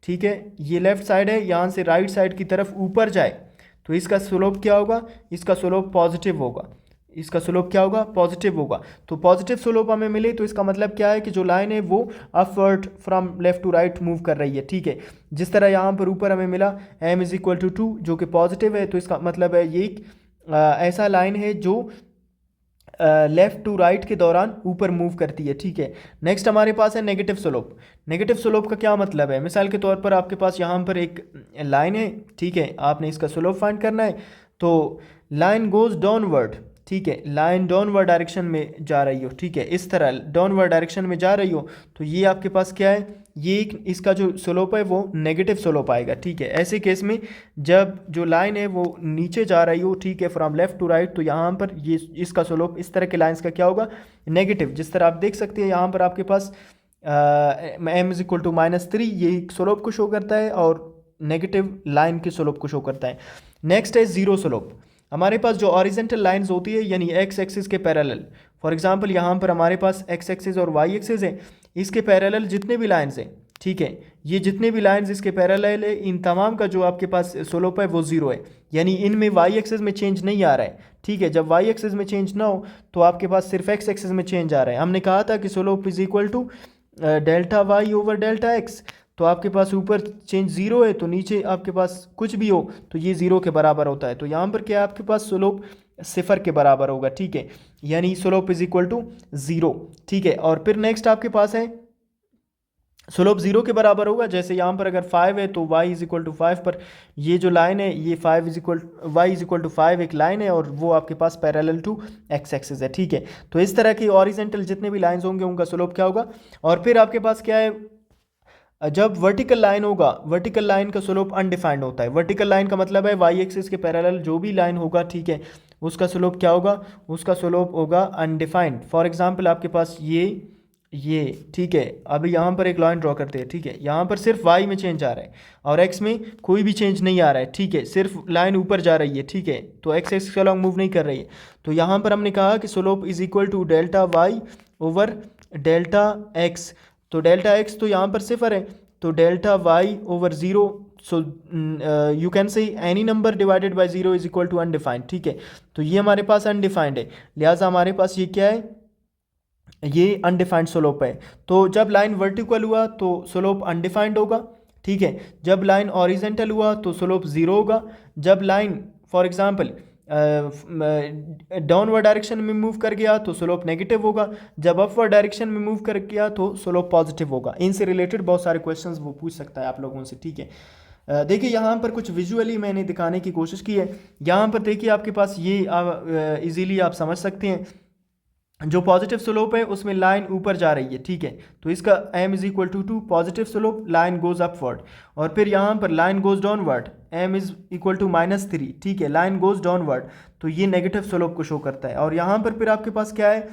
ठीक है, ये लेफ़्ट साइड है, यहाँ से राइट साइड की तरफ ऊपर जाए तो इसका स्लोप क्या होगा, इसका स्लोप पॉजिटिव होगा। इसका स्लोप क्या होगा, पॉजिटिव होगा। तो पॉजिटिव स्लोप हमें मिले तो इसका मतलब क्या है कि जो लाइन है वो upward from left to right move कर रही है, ठीक है। जिस तरह यहाँ पर ऊपर हमें मिला m इज़ इक्वल टू 2 जो कि पॉजिटिव है, तो इसका मतलब है ये ऐसा लाइन है जो लेफ़्ट टू राइट के दौरान ऊपर मूव करती है, ठीक है। नेक्स्ट हमारे पास है नेगेटिव स्लोप। नेगेटिव स्लोप का क्या मतलब है, मिसाल के तौर पर आपके पास यहाँ पर एक लाइन है, ठीक है, आपने इसका स्लोप फाइंड करना है। तो लाइन गोज डाउनवर्ड, ठीक है, लाइन डाउनवर्ड डायरेक्शन में जा रही हो, ठीक है, इस तरह डाउनवर्ड डायरेक्शन में जा रही हो, तो ये आपके पास क्या है, ये इसका जो स्लोप है वो नेगेटिव स्लोप आएगा, ठीक है। ऐसे केस में जब जो लाइन है वो नीचे जा रही हो, ठीक है, फ्रॉम लेफ्ट टू राइट, तो यहाँ पर ये इसका स्लोप इस तरह के लाइंस का क्या होगा, नेगेटिव। जिस तरह आप देख सकते हैं यहाँ पर आपके पास m इज इक्वल टू -3 ये स्लोप को शो करता है और नेगेटिव लाइन के स्लोप को शो करता है। नेक्स्ट है जीरो स्लोप। हमारे पास जो ऑरिजेंटल लाइंस होती है यानी एक्स एक्सिस के पैरेलल, फॉर एग्जांपल यहाँ पर हमारे पास एक्स एक्सिस और वाई एक्सिस है, इसके पैरेलल जितने भी लाइंस हैं, ठीक है, ये जितने भी लाइंस इसके पैरेलल है, इन तमाम का जो आपके पास स्लोप है वो जीरो है, यानी इनमें वाई एक्सिस में चेंज नहीं आ रहा है, ठीक है। जब वाई एक्सिस में चेंज ना हो तो आपके पास सिर्फ एक्स एक्सिस में चेंज आ रहा है। हमने कहा था कि slope is equal to delta y over delta x, तो आपके पास ऊपर चेंज जीरो है तो नीचे आपके पास कुछ भी हो तो ये जीरो के बराबर होता है। तो यहाँ पर क्या है, आपके पास स्लोप सिफर के बराबर होगा, ठीक है, यानी slope is equal to zero, ठीक है। और फिर नेक्स्ट आपके पास है स्लोप जीरो के बराबर होगा, जैसे यहाँ पर अगर 5 है तो y इज इक्वल टू 5 पर ये जो लाइन है ये 5 is equal y is equal to 5 एक लाइन है और वो आपके पास पैरेलल टू x एक्सिस है, ठीक है। तो इस तरह की ऑरिजेंटल जितने भी लाइंस होंगे उनका स्लोप क्या होगा। और फिर आपके पास क्या है, जब वर्टिकल लाइन होगा, वर्टिकल लाइन का स्लोप अनडिफाइंड होता है। वर्टिकल लाइन का मतलब है वाई एक्सिस के पैरेलल जो भी लाइन होगा, ठीक है, उसका स्लोप क्या होगा, उसका स्लोप होगा अनडिफाइंड। फॉर एग्जांपल आपके पास ये ठीक है, अभी यहाँ पर एक लाइन ड्रॉ करते हैं, ठीक है, यहाँ पर सिर्फ वाई में चेंज आ रहा है और एक्स में कोई भी चेंज नहीं आ रहा है, ठीक है, सिर्फ लाइन ऊपर जा रही है, ठीक है, तो एक्स एक्सिस के अलॉन्ग मूव नहीं कर रही है। तो यहाँ पर हमने कहा कि slope is equal to delta y over delta x. तो डेल्टा एक्स तो यहाँ पर सिफर है, तो delta y over zero, so you can say any number divided by zero is equal to undefined, ठीक है। तो ये हमारे पास अनडिफाइंड है, लिहाजा हमारे पास ये क्या है, ये अनडिफाइंड स्लोप है। तो जब लाइन वर्टिकल हुआ तो स्लोप अनडिफाइंड होगा, ठीक है। जब लाइन ऑरिजेंटल हुआ तो स्लोप ज़ीरो होगा। जब line for example downward direction में मूव कर गया तो स्लोप नेगेटिव होगा, जब अपवर्ड डायरेक्शन में मूव कर गया तो स्लोप पॉजिटिव होगा। इनसे रिलेटेड बहुत सारे क्वेश्चंस वो पूछ सकता है आप लोगों से, ठीक है। देखिए यहाँ पर कुछ विजुअली मैंने दिखाने की कोशिश की है। यहाँ पर देखिए आपके पास ये इजीली आप समझ सकते हैं, जो पॉजिटिव स्लोप है उसमें लाइन ऊपर जा रही है, ठीक है, तो इसका m is equal to positive slope, line goes upward, और फिर यहाँ पर line goes downward, m is equal to -3, ठीक है, लाइन गोज डाउनवर्ड, तो ये नेगेटिव स्लोप को शो करता है। और यहाँ पर फिर आपके पास क्या है,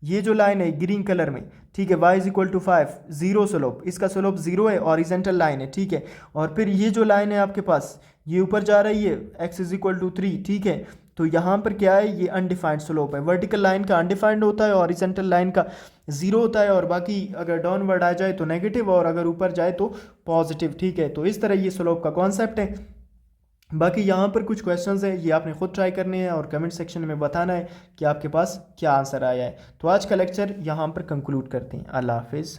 ये जो लाइन है ग्रीन कलर में, ठीक है, y is equal to 5, zero slope, इसका स्लोप जीरो है, ऑरिजेंटल लाइन है, ठीक है। और फिर ये जो लाइन है आपके पास ये ऊपर जा रही है, x इज इक्वल टू 3, ठीक है, तो यहाँ पर क्या है, ये अनडिफाइंड स्लोप है। वर्टिकल लाइन का अनडिफाइंड होता है, हॉरिजॉन्टल लाइन का जीरो होता है, और बाकी अगर डाउनवर्ड आ जाए तो नेगेटिव और अगर ऊपर जाए तो पॉजिटिव, ठीक है। तो इस तरह ये स्लोप का कॉन्सेप्ट है। बाकी यहाँ पर कुछ क्वेश्चंस हैं, ये आपने खुद ट्राई करने हैं और कमेंट सेक्शन में बताना है कि आपके पास क्या आंसर आया है। तो आज का लेक्चर यहाँ पर कंक्लूड करते हैं। अल्लाह हाफिज़।